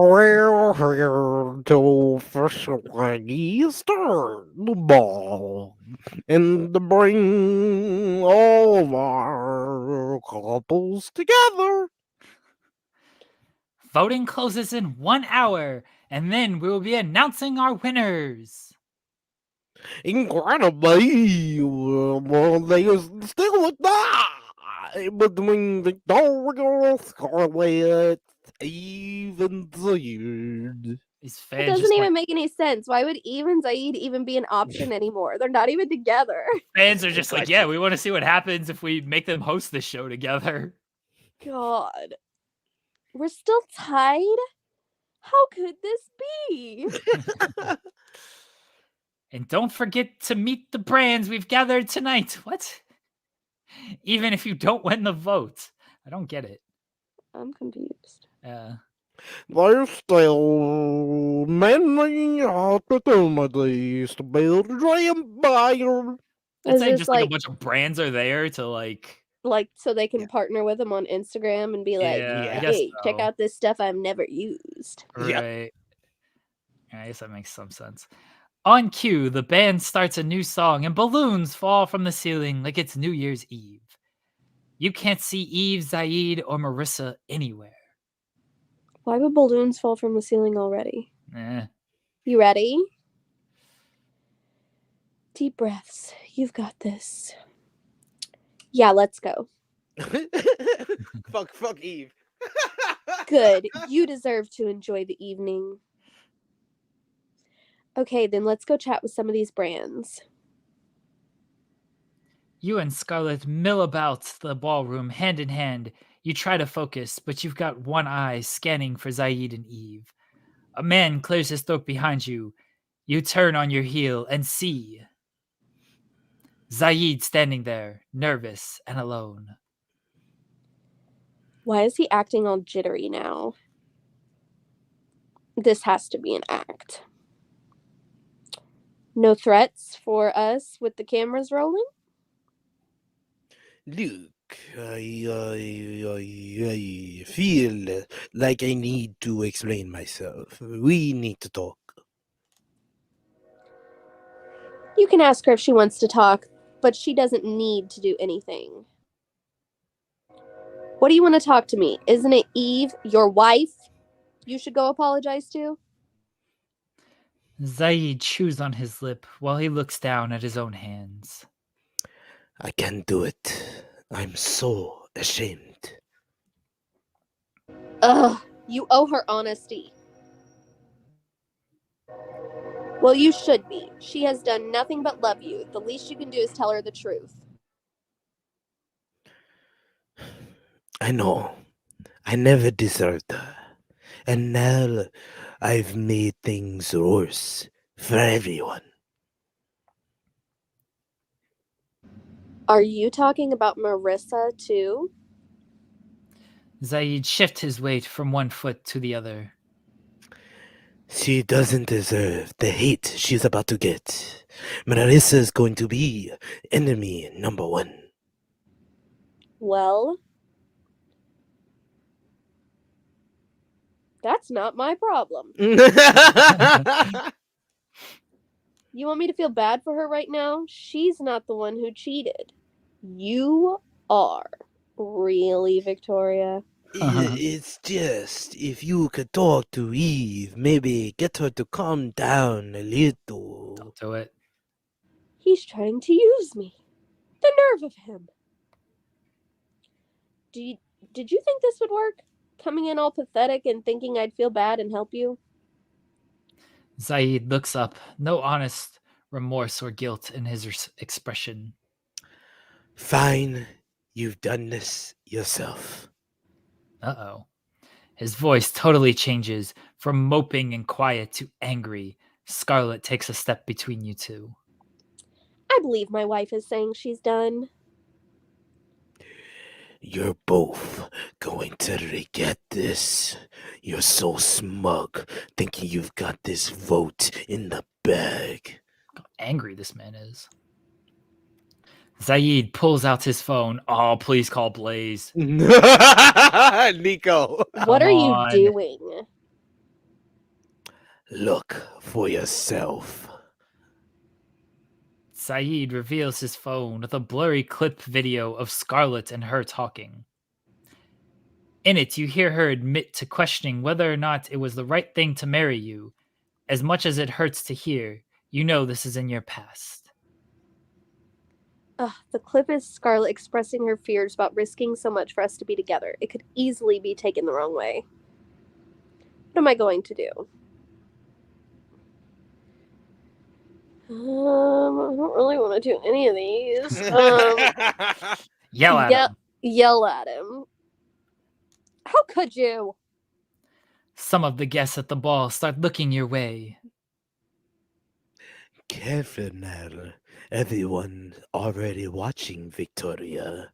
We're here to officially start the ball and to bring all of our couples together.
Voting closes in 1 hour, and then we will be announcing our winners.
Incredibly, well, there's still a tie between Victoria, Scarlet, Eve, and Zayd.
These
It
fans
doesn't
just
even make any sense. Why would Eve and Zayd even be an option anymore? They're not even together.
fans are just like, yeah, we want to see what happens if we make them host this show together.
God. We're still tied? How could this be?
And don't forget to meet the brands we've gathered tonight. What? Even if you don't win the vote. I don't get it.
I'm confused.
There's still many opportunities to build a dream empire.
It's
Is
saying
this
just like a
like
bunch of brands are there to like
so they can partner with them on Instagram and be like,
yeah, I
Yeah.
guess
hey, check
so.
out this stuff I've never used.
Yep.
Right. I guess that makes some sense. On cue, the band starts a new song and balloons fall from the ceiling like it's New Year's Eve. You can't see Eve, Zayd, or Marissa anywhere.
Why would balloons fall from the ceiling already?
Eh.
You ready? Deep breaths. You've got this. Yeah, let's go.
Fuck Eve.
Good. You deserve to enjoy the evening. Okay, then let's go chat with some of these brands.
You and Scarlet mill about the ballroom hand in hand. You try to focus, but you've got one eye scanning for Zayd and Eve. A man clears his throat behind you. You turn on your heel and see Zayd standing there, nervous and alone.
Why is he acting all jittery now? This has to be an act. No threats for us with the cameras rolling?
Luke, I feel like I need to explain myself. We need to talk.
You can ask her if she wants to talk, but she doesn't need to do anything. What do you want to talk to me? Isn't it Eve, your wife, you should go apologize to?
Zaid chews on his lip while he looks down at his own hands.
I can't do it. I'm so ashamed.
Ugh, you owe her honesty. Well, you should be. She has done nothing but love you. The least you can do is tell her the truth.
I know. I never deserved her. And now I've made things worse for everyone.
Are you talking about Marissa, too?
Zaid shifts his weight from one foot to the other.
She doesn't deserve the hate she's about to get. Marissa's going to be enemy number one.
Well, that's not my problem. You want me to feel bad for her right now? She's not the one who cheated. You are. Really, Victoria?
It's just, if you could talk to Eve, maybe get her to calm down a little.
Don't do it.
He's trying to use me. The nerve of him. Did you think this would work? Coming in all pathetic and thinking I'd feel bad and help you?
Zaid looks up, no honest remorse or guilt in his expression.
Fine, you've done this yourself.
Uh-oh. His voice totally changes from moping and quiet to angry. Scarlet takes a step between you two.
I believe my wife is saying she's done.
You're both going to regret this. You're so smug, thinking you've got this vote in the bag.
How angry this man is. Zaid pulls out his phone. Oh, please call Blaze.
Nico.
What are you
on.
doing?
Look for yourself.
Zaid reveals his phone with a blurry clip video of Scarlet and her talking. In it, you hear her admit to questioning whether or not it was the right thing to marry you. As much as it hurts to hear, you know this is in your past.
The clip is Scarlet expressing her fears about risking so much for us to be together. It could easily be taken the wrong way. What am I going to do? I don't really want to do any of these.
Yell at him.
Yell at him. How could you?
Some of the guests at the ball start looking your way.
Careful now. Everyone already watching, Victoria.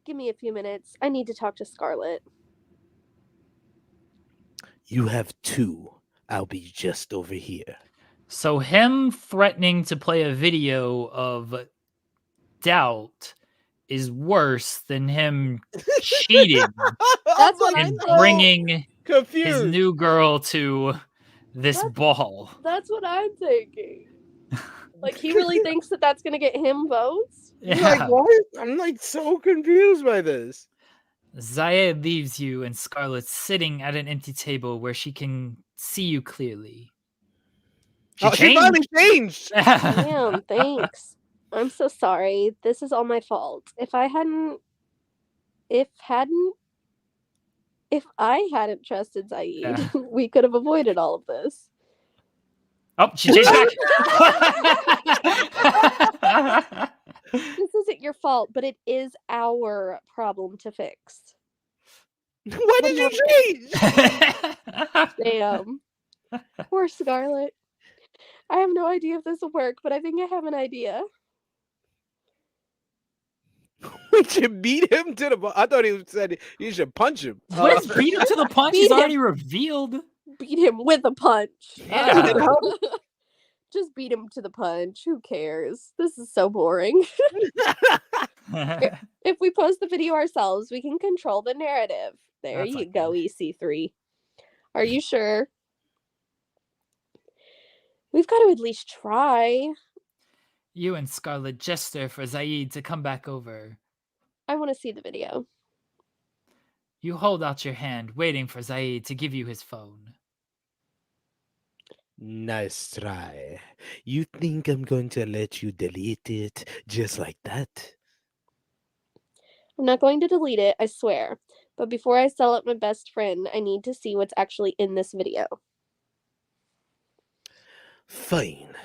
Give me a few minutes. I need to talk to Scarlet.
You have two. I'll be just over here.
So him threatening to play a video of doubt is worse than him cheating
That's what
and
I'm thinking.
bringing
Confused.
his new girl to this ball.
That's what I'm thinking. Like, he really thinks that that's going to get him votes?
You're like, what? I'm like so confused by this.
Zaid leaves you and Scarlet sitting at an empty table where she can see you clearly.
She finally changed.
Damn, thanks. I'm so sorry. This is all my fault. If I hadn't trusted Zaid, we could have avoided all of this.
Oh, she changed back.
This isn't your fault, but it is our problem to fix.
Why did you change?
Damn. Poor Scarlet. I have no idea if this will work, but I think I have an idea.
We should beat him to the. I thought he said you should punch him.
What is beat him to the punch? He's
Beat him.
already revealed.
Beat him with a punch.
Yeah.
Just beat him to the punch. Who cares? This is so boring. If we post the video ourselves, we can control the narrative. There
That's
you
not
go,
good.
EC3. Are you sure? We've got to at least try.
You and Scarlett gesture for Zaid to come back over.
I want to see the video.
You hold out your hand, waiting for Zaid to give you his phone.
Nice try. You think I'm going to let you delete it just like that?
I'm not going to delete it, I swear. But before I sell it my best friend, I need to see what's actually in this video.
Fine.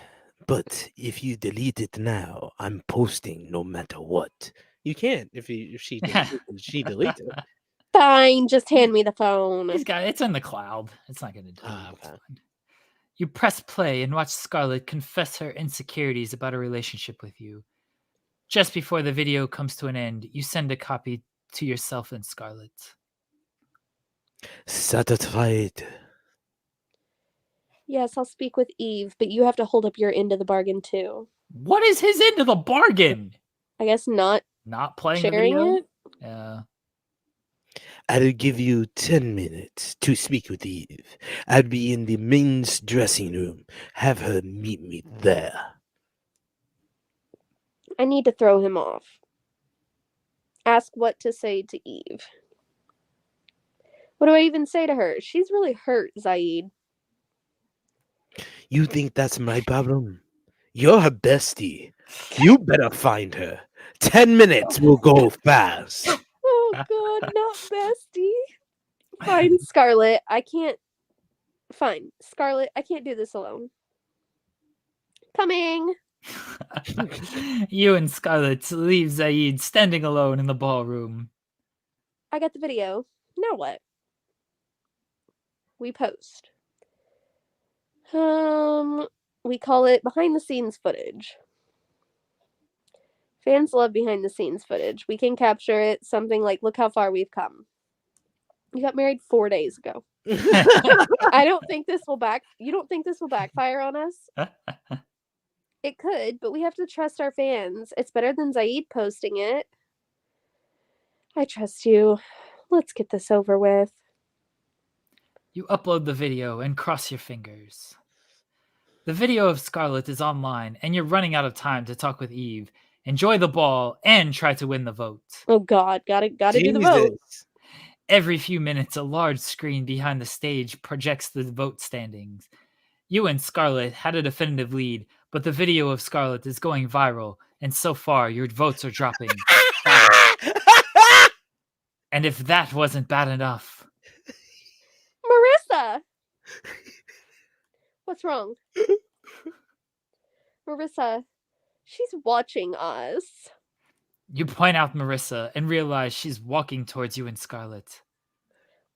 But if you delete it now, I'm posting no matter what.
You can't if she deletes it.
Fine, just hand me the phone.
It's in the cloud. It's not going to delete.
Ah,
It's
okay.
fine. You press play and watch Scarlett confess her insecurities about a relationship with you. Just before the video comes to an end, you send a copy to yourself and Scarlett.
Satisfied.
Yes, I'll speak with Eve, but you have to hold up your end of the bargain too.
What is his end of the bargain?
I guess not
Not playing the
sharing
video?
it.
Yeah.
I'll give you 10 minutes to speak with Eve. I'll be in the men's dressing room. Have her meet me there.
I need to throw him off. Ask what to say to Eve. What do I even say to her? She's really hurt, Zaid.
You think that's my problem? You're her bestie. You better find her. 10 minutes will go fast.
Oh god, not bestie. Fine, Scarlett. Fine, Scarlett, I can't do this alone. Coming.
You and Scarlett leave Zaid standing alone in the ballroom.
I got the video. Now what? We post. We call it behind the scenes footage. Fans love behind the scenes footage. We can capture it, something like, look how far we've come. You got married 4 days ago. I don't think this will you don't think this will backfire on us? It could, but we have to trust our fans. It's better than Zaid posting it. I trust you. Let's get this over with.
You upload the video and cross your fingers. The video of Scarlett is online, and you're running out of time to talk with Eve, enjoy the ball, and try to win the vote.
Oh God, gotta do the vote.
Every few minutes, a large screen behind the stage projects the vote standings. You and Scarlett had a definitive lead, but the video of Scarlett is going viral, and so far your votes are dropping. And if that wasn't bad enough...
Marissa! What's wrong? Marissa, she's watching us.
You point out Marissa and realize she's walking towards you and Scarlett.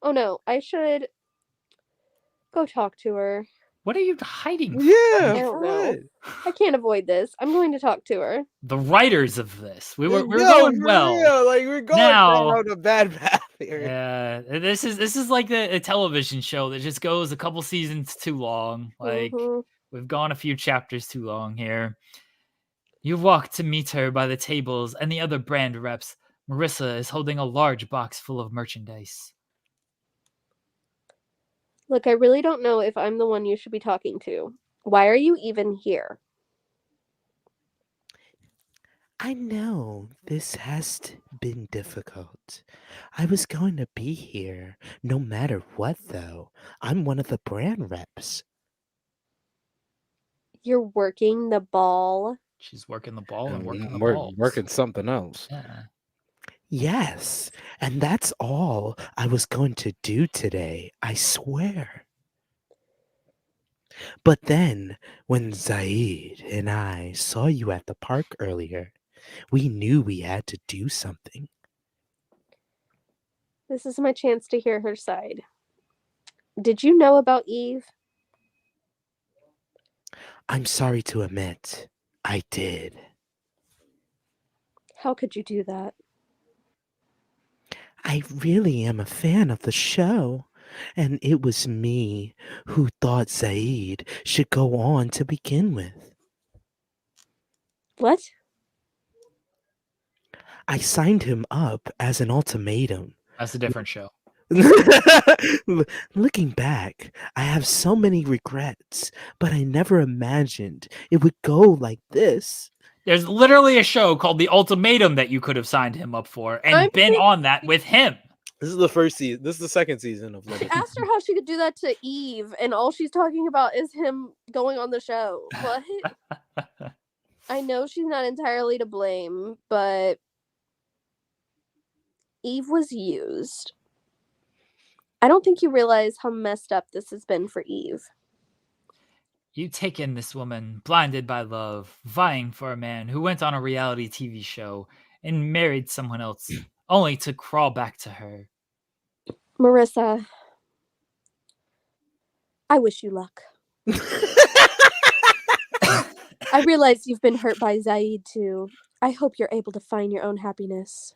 Oh no, I should go talk to her.
What are you hiding from?
Yeah,
I don't know. I can't avoid this. I'm going to talk to her.
The writers of this. We're going well.
Real. Like we're going
Now-
down a bad path here.
Yeah, this is like a television show that just goes a couple seasons too long. Like
Mhm.
we've gone a few chapters too long here. You walk to meet her by the tables and the other brand reps. Marissa is holding a large box full of merchandise.
Look, I really don't know if I'm the one you should be talking to. Why are you even here?
I know this has been difficult. I was going to be here no matter what, though. I'm one of the brand reps.
You're working the ball.
She's working the ball and working the
We're
balls.
working something else.
Yeah.
Yes, and that's all I was going to do today, I swear. But then, when Zaid and I saw you at the park earlier, we knew we had to do something.
This is my chance to hear her side. Did you know about Eve?
I'm sorry to admit, I did.
How could you do that?
I really am a fan of the show. And it was me who thought Zaid should go on to begin with.
What?
I signed him up as an ultimatum.
That's a different show.
Looking back, I have so many regrets, but I never imagined it would go like this.
There's literally a show called The Ultimatum that you could have signed him up for and been on that with him.
This is the first season. This is the second season of Lambert.
I asked her how she could do that to Eve, and all she's talking about is him going on the show. What? I know she's not entirely to blame, but Eve was used. I don't think you realize how messed up this has been for Eve.
You take in this woman, blinded by love, vying for a man who went on a reality TV show and married someone else, only to crawl back to her.
Marissa, I wish you luck. I realize you've been hurt by Zaid too. I hope you're able to find your own happiness.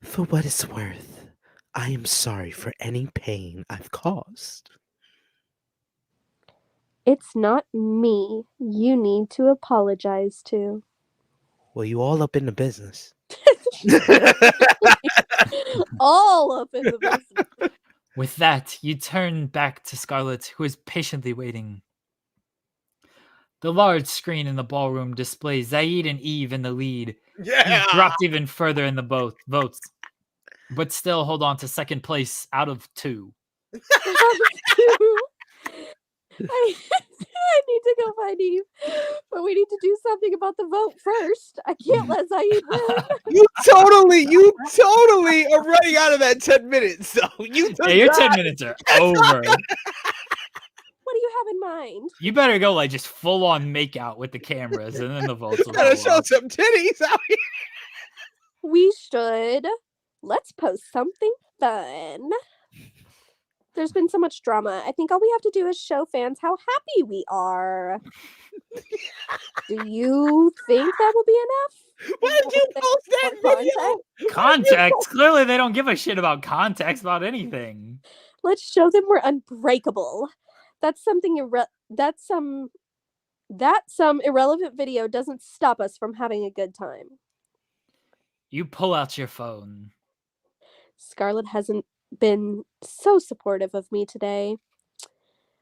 For what it's worth, I am sorry for any pain I've caused.
It's not me you need to apologize to.
Well, you all up in the business.
All up in the business.
With that, you turn back to Scarlett, who is patiently waiting. The large screen in the ballroom displays Zaid and Eve in the lead.
Yeah.
You've dropped even further in the votes, but still hold on to second place out of 2.
I need to go find Eve, but we need to do something about the vote first. I can't let Zaid win.
You totally are running out of that 10 minutes. So your
10 minutes are over.
What do you have in mind?
You better go like just full on make out with the cameras, and then the votes will go
gotta show
up.
some titties out here.
We should. Let's post something fun. There's been so much drama. I think all we have to do is show fans how happy we are. Do you think that will be enough?
Why did you post that video?
Context? Clearly they don't give a shit about context about anything.
Let's show them we're unbreakable. That's something some irrelevant video doesn't stop us from having a good time.
You pull out your phone.
Scarlett hasn't been so supportive of me today.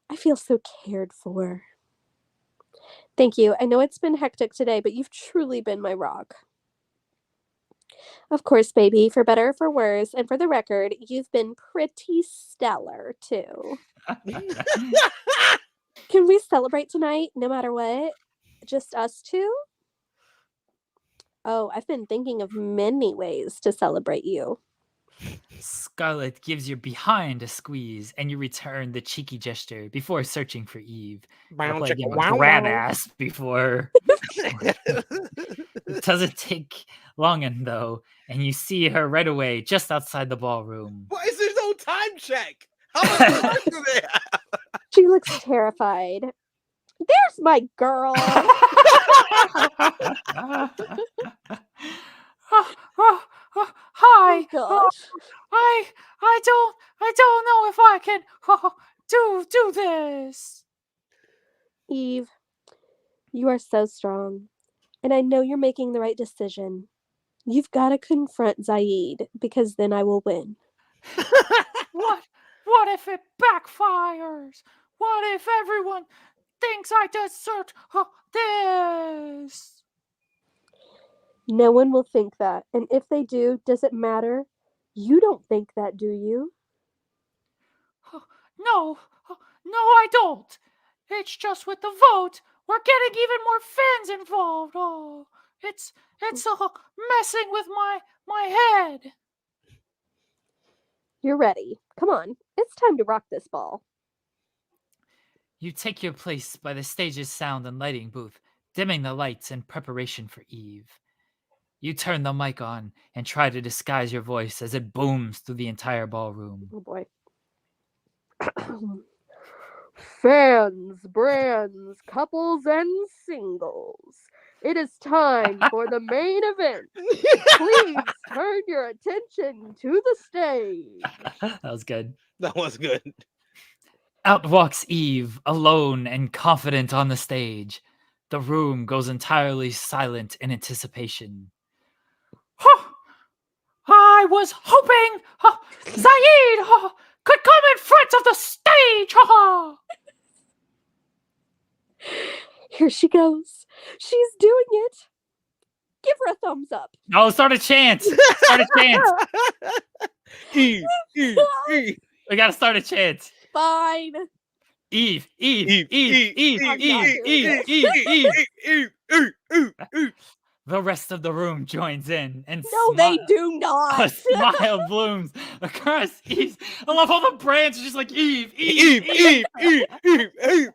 I feel so cared for. Thank you. I know it's been hectic today, but you've truly been my rock. Of course, baby, for better or for worse, and for the record, you've been pretty stellar, too. Can we celebrate tonight, no matter what? Just us two? Oh, I've been thinking of many ways to celebrate you.
Scarlett gives your behind a squeeze, and you return the cheeky gesture before searching for Eve. Like, grab ass before. It doesn't take long, though, and you see her right away just outside the ballroom.
Why is there no time check? How much time do they have?
She looks terrified. There's my girl.
Hi.
Oh, gosh.
I don't know if I can do this.
Eve, you are so strong, and I know you're making the right decision. You've got to confront Zaid, because then I will win.
What if it backfires? What if everyone thinks I deserve this?
No one will think that, and if they do, does it matter? You don't think that, do you?
No, I don't. It's just with the vote, we're getting even more fans involved. Oh, it's messing with my head.
You're ready. Come on, it's time to rock this ball.
You take your place by the stage's sound and lighting booth, dimming the lights in preparation for Eve. You turn the mic on and try to disguise your voice as it booms through the entire ballroom.
Oh boy. Fans, brands, couples, and singles. It is time for the main event. Please turn your attention to the stage.
That was good.
That was good.
Out walks Eve, alone and confident on the stage. The room goes entirely silent in anticipation. I was hoping Zaid could come in front of the stage.
Here she goes. She's doing it. Give her a thumbs up.
No, start a chant. Start a chant.
Eve, Eve, Eve.
We gotta start a chant.
Fine.
Eve, Eve, Eve, Eve, Eve, Eve, Eve, Eve. The rest of the room joins in, and
No, they do
a
not.
smile blooms across Eve. I love all the brands are just like Eve,
Eve, Eve, Eve, Eve, Eve.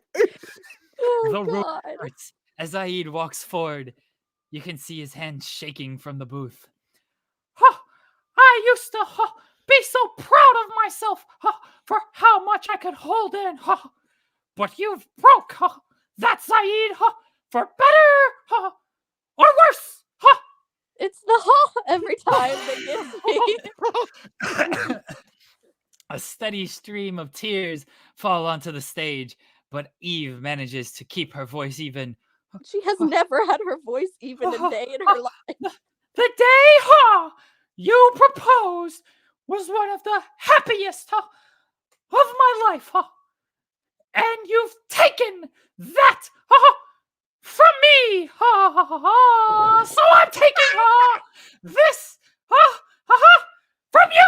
Oh,
The room
God.
hurts. As Zaid walks forward, you can see his hands shaking from the booth. I used to be so proud of myself for how much I could hold in. But you've broke that, Zaid, for better or worse.
It's the every time that gets me.
A steady stream of tears fall onto the stage, but Eve manages to keep her voice even.
She has never had her voice even a day in her life.
The day you proposed was one of the happiest of my life. And you've taken that from me. So I'm taking this from you.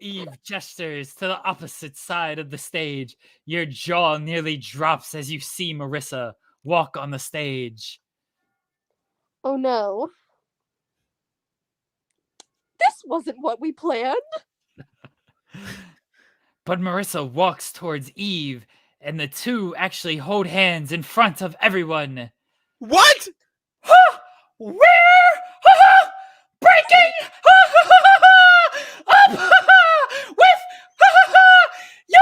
Eve gestures to the opposite side of the stage. Your jaw nearly drops as you see Marissa walk on the stage.
Oh no. This wasn't what we planned.
But Marissa walks towards Eve, and the two actually hold hands in front of everyone.
What?
We're breaking up with you!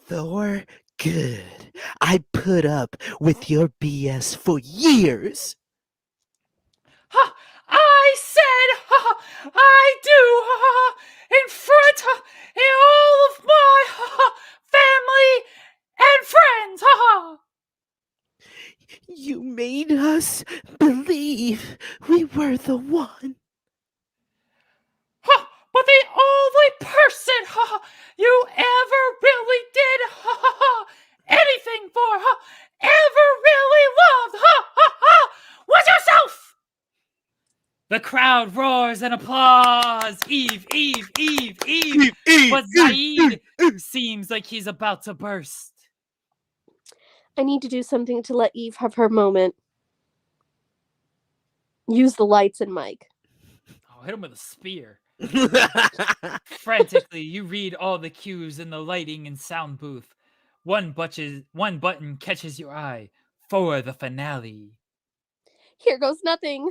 Thor, good. I put up with your BS for years.
I said I do in front of all of my family and friends.
You made us believe we were the one.
But the only person you ever really did anything for, ever really loved, was yourself. The crowd roars in applause. Eve, Eve, Eve, Eve. But Zaid seems like he's about to burst.
I need to do something to let Eve have her moment. Use the lights and mic.
Oh, hit him with a spear. Frantically, you read all the cues in the lighting and sound booth. One button catches your eye for the finale.
Here goes nothing.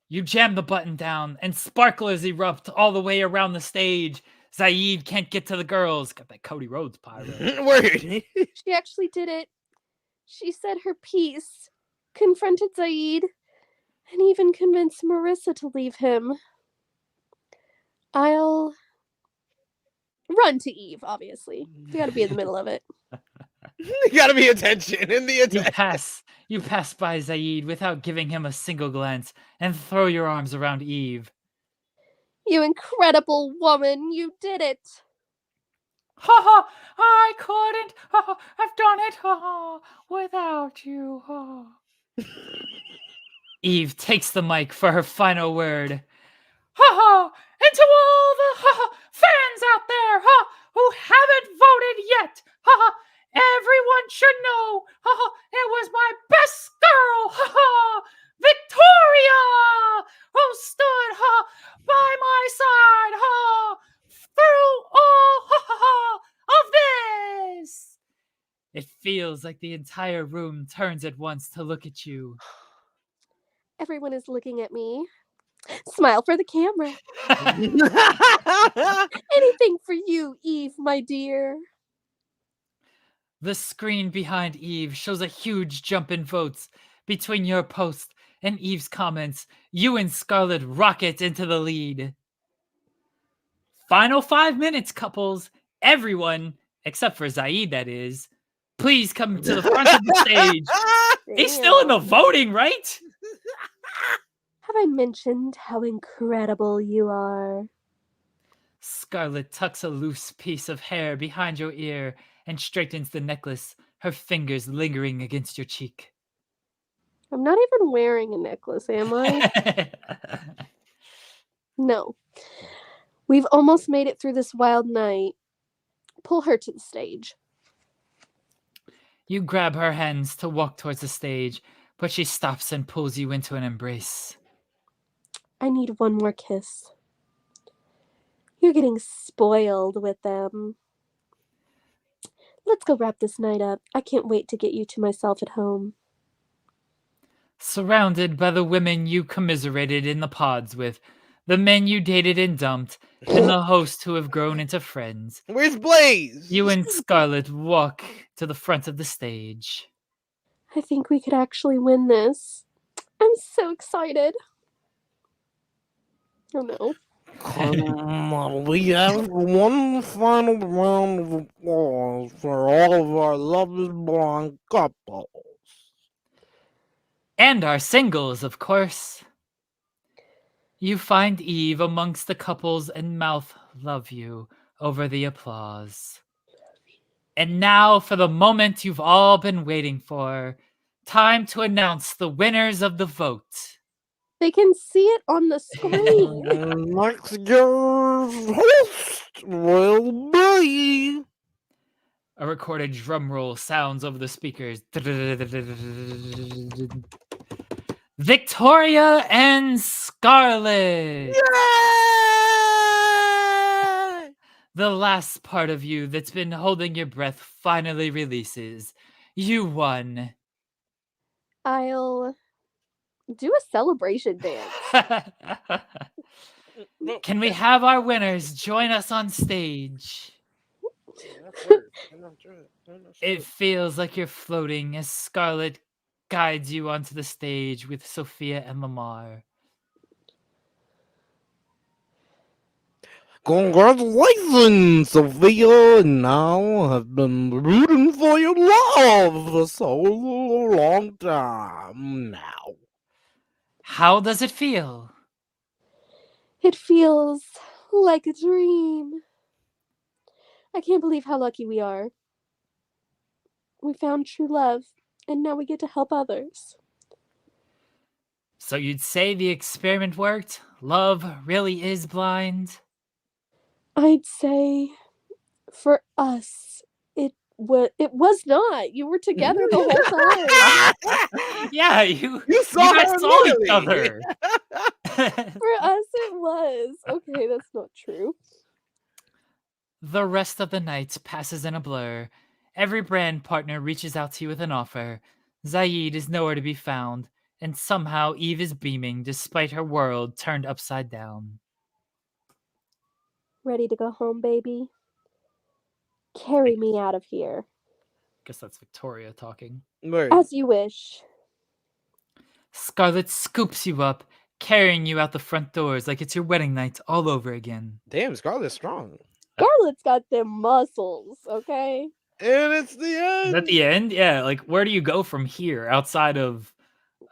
You jam the button down, and sparklers erupt all the way around the stage. Zaid can't get to the girls. Got that Cody Rhodes pyro.
Word.
She actually did it. She said her piece, confronted Zaid, and even convinced Marissa to leave him. I'll run to Eve, obviously. You gotta be in the middle of it.
You gotta be attention in the attention.
You pass by Zaid without giving him a single glance and throw your arms around Eve.
You incredible woman, you did it.
I couldn't have done it without you. Eve takes the mic for her final word. And to all the fans out there who haven't voted yet, everyone should know it was my best girl, Victoria, who stood by my side through all of this. It feels like the entire room turns at once to look at you.
Everyone is looking at me. Smile for the camera. Anything for you, Eve, my dear.
The screen behind Eve shows a huge jump in votes. Between your post and Eve's comments, you and Scarlet rocket into the lead. Final 5 minutes, couples. Everyone, except for Zaid, that is, please come to the front of the stage. He's still in the voting, right?
Have I mentioned how incredible you are?
Scarlet tucks a loose piece of hair behind your ear and straightens the necklace, her fingers lingering against your cheek.
I'm not even wearing a necklace, am I? No. We've almost made it through this wild night. Pull her to the stage.
You grab her hands to walk towards the stage, but she stops and pulls you into an embrace.
I need one more kiss. You're getting spoiled with them. Let's go wrap this night up. I can't wait to get you to myself at home.
Surrounded by the women you commiserated in the pods with, the men you dated and dumped, and the hosts who have grown into friends.
Where's Blaze?
You and Scarlet walk to the front of the stage.
I think we could actually win this. I'm so excited. Oh no.
Come on, we have one final round of applause for all of our lovely blonde couples.
And our singles, of course. You find Eve amongst the couples and mouth love you over the applause. And now for the moment you've all been waiting for. Time to announce the winners of the vote.
They can see it on the screen.
Next year's host will be...
A recorded drum roll sounds over the speakers. Victoria and Scarlet!
Yay!
The last part of you that's been holding your breath finally releases. You won.
I'll do a celebration dance.
Can we have our winners join us on stage? It feels like you're floating as Scarlet guides you onto the stage with Sophia and Lamar.
Congratulations, Sophia. Now I've been rooting for your love for so long time now.
How does it feel?
It feels like a dream. I can't believe how lucky we are. We found true love, and now we get to help others.
So you'd say the experiment worked? Love really is blind?
I'd say for us, it was not. You were together the whole time.
Yeah, you
saw
guys
her
saw each
immediately.
other.
For us, it was. Okay, that's not true.
The rest of the night passes in a blur. Every brand partner reaches out to you with an offer. Zaid is nowhere to be found, and somehow Eve is beaming despite her world turned upside down.
Ready to go home, baby? Carry me out of here.
Guess that's Victoria talking.
Word.
As you wish.
Scarlet scoops you up, carrying you out the front doors like it's your wedding night all over again.
Damn, Scarlet's strong.
Scarlet's got them muscles, okay?
And it's the end.
Is that the end? Yeah, like where do you go from here outside of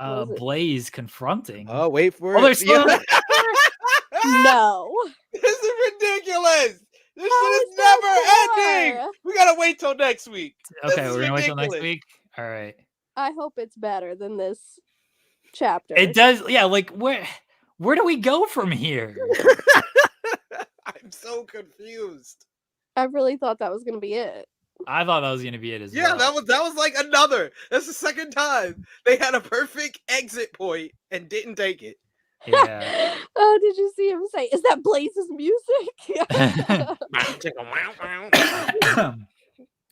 Was it-
Blaze confronting?
Oh, wait for
Oh,
it.
there's still
No.
This is ridiculous. This
How
shit
is
is
that
never ending.
more?
We gotta wait till next week.
Okay,
This is
we're gonna wait till next
ridiculous.
week. All right.
I hope it's better than this chapter.
It does. Yeah, like where do we go from here?
I'm so confused.
I really thought that was going to be it.
I thought that was gonna be it as
Yeah,
well.
that was like another. That's the second time they had a perfect exit point and didn't take it.
Yeah.
Oh, did you see him say, "Is that Blaze's music?"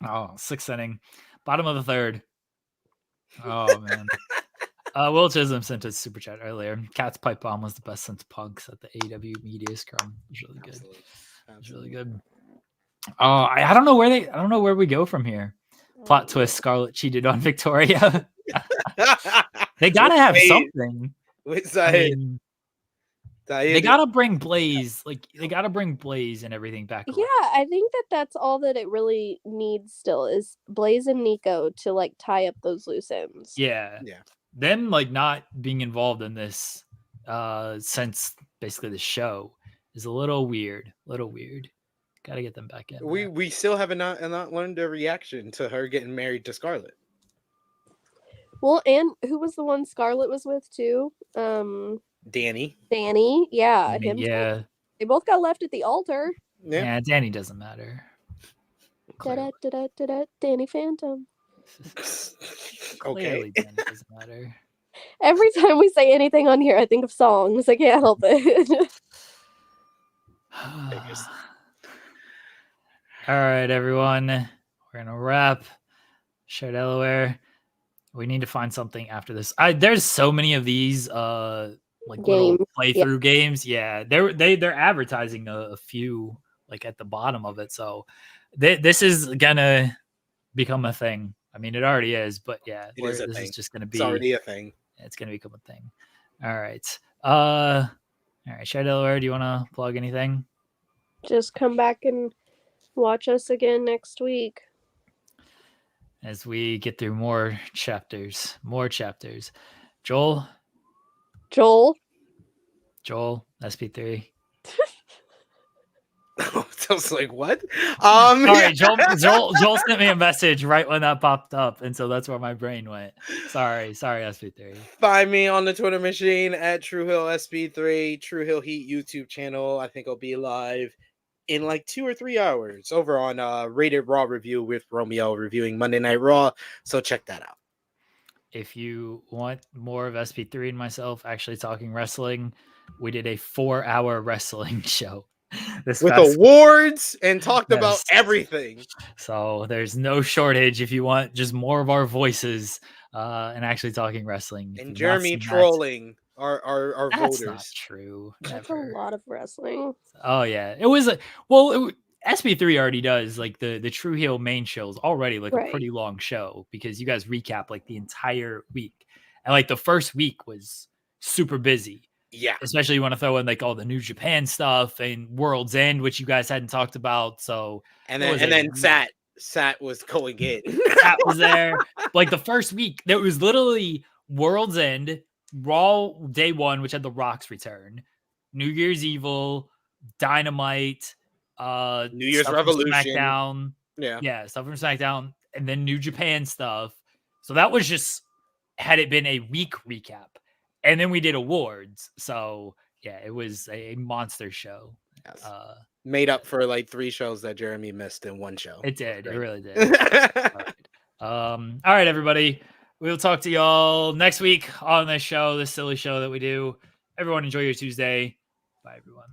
Oh, sixth inning. Bottom of the third. Oh man. Will Chisholm sent a super chat earlier. Katt's pipe bomb was the best since Punks at the AEW Media Scrum. It was really good.
Absolutely.
It was really good. I don't know where we go from here. Plot twist: Scarlett cheated on Victoria. They gotta have something.
With
I
Zahid.
mean,
Zahid
they gotta bring Blaze. Like they gotta bring Blaze and everything back.
Yeah, I think that's all that it really needs still is Blaze and Nico to like tie up those loose ends.
Yeah. Them like not being involved in this since basically the show is a little weird. Got to get them back in.
We still have not learned a reaction to her getting married to Scarlett.
Well, and who was the one Scarlett was with too?
Danny.
Yeah, him.
Yeah.
Too. They both got left at the altar.
Yeah, Danny doesn't matter.
Danny Phantom.
Clearly, Danny doesn't matter.
Every time we say anything on here, I think of songs. I can't help it.
All right, everyone. We're gonna wrap. Cher Delaware. We need to find something after this. There's so many of these like little playthrough games. Yeah, they're advertising a few like at the bottom of it. So this is gonna become a thing. I mean, it already is, but yeah, this is just gonna be.
It's already a thing.
It's gonna become a thing. All right. All right, Cher Delaware, do you want to plug anything?
Just come back and watch us again next week.
As we get through more chapters. Joel, SP3.
I was like, what?
Sorry, Joel sent me a message right when that popped up, and so that's where my brain went. Sorry, SP3.
Find me on the Twitter machine at True Hill SP3, True Hill Heat YouTube channel. I think I'll be live in like 2 or 3 hours over on Rated Raw Review with Romeo reviewing Monday Night Raw. So check that out.
If you want more of SP3 and myself actually talking wrestling, we did a 4-hour wrestling show.
With awards and talked about everything.
So there's no shortage if you want just more of our voices and actually talking wrestling.
And Jeremy trolling our voters.
That's not true.
That's a lot of wrestling.
Oh yeah, it was SP3 already does like the True Heel main shows already like a pretty long show because you guys recap like the entire week, and like the first week was super busy.
Yeah,
especially you want to throw in like all the New Japan stuff and World's End, which you guys hadn't talked about. So
and then Sat was going in.
Sat was there. Like the first week, there was literally World's End, Raw Day 1, which had the Rock's return, New Year's Evil, Dynamite,
New Year's Revolution,
SmackDown, stuff from SmackDown, and then New Japan stuff. So that was just had it been a week recap. And then we did awards. So, yeah, it was a monster show.
Yes. Made up for like 3 shows that Jeremy missed in one show.
It did. It really did. All right, everybody. We'll talk to y'all next week on this show, this silly show that we do. Everyone enjoy your Tuesday. Bye, everyone.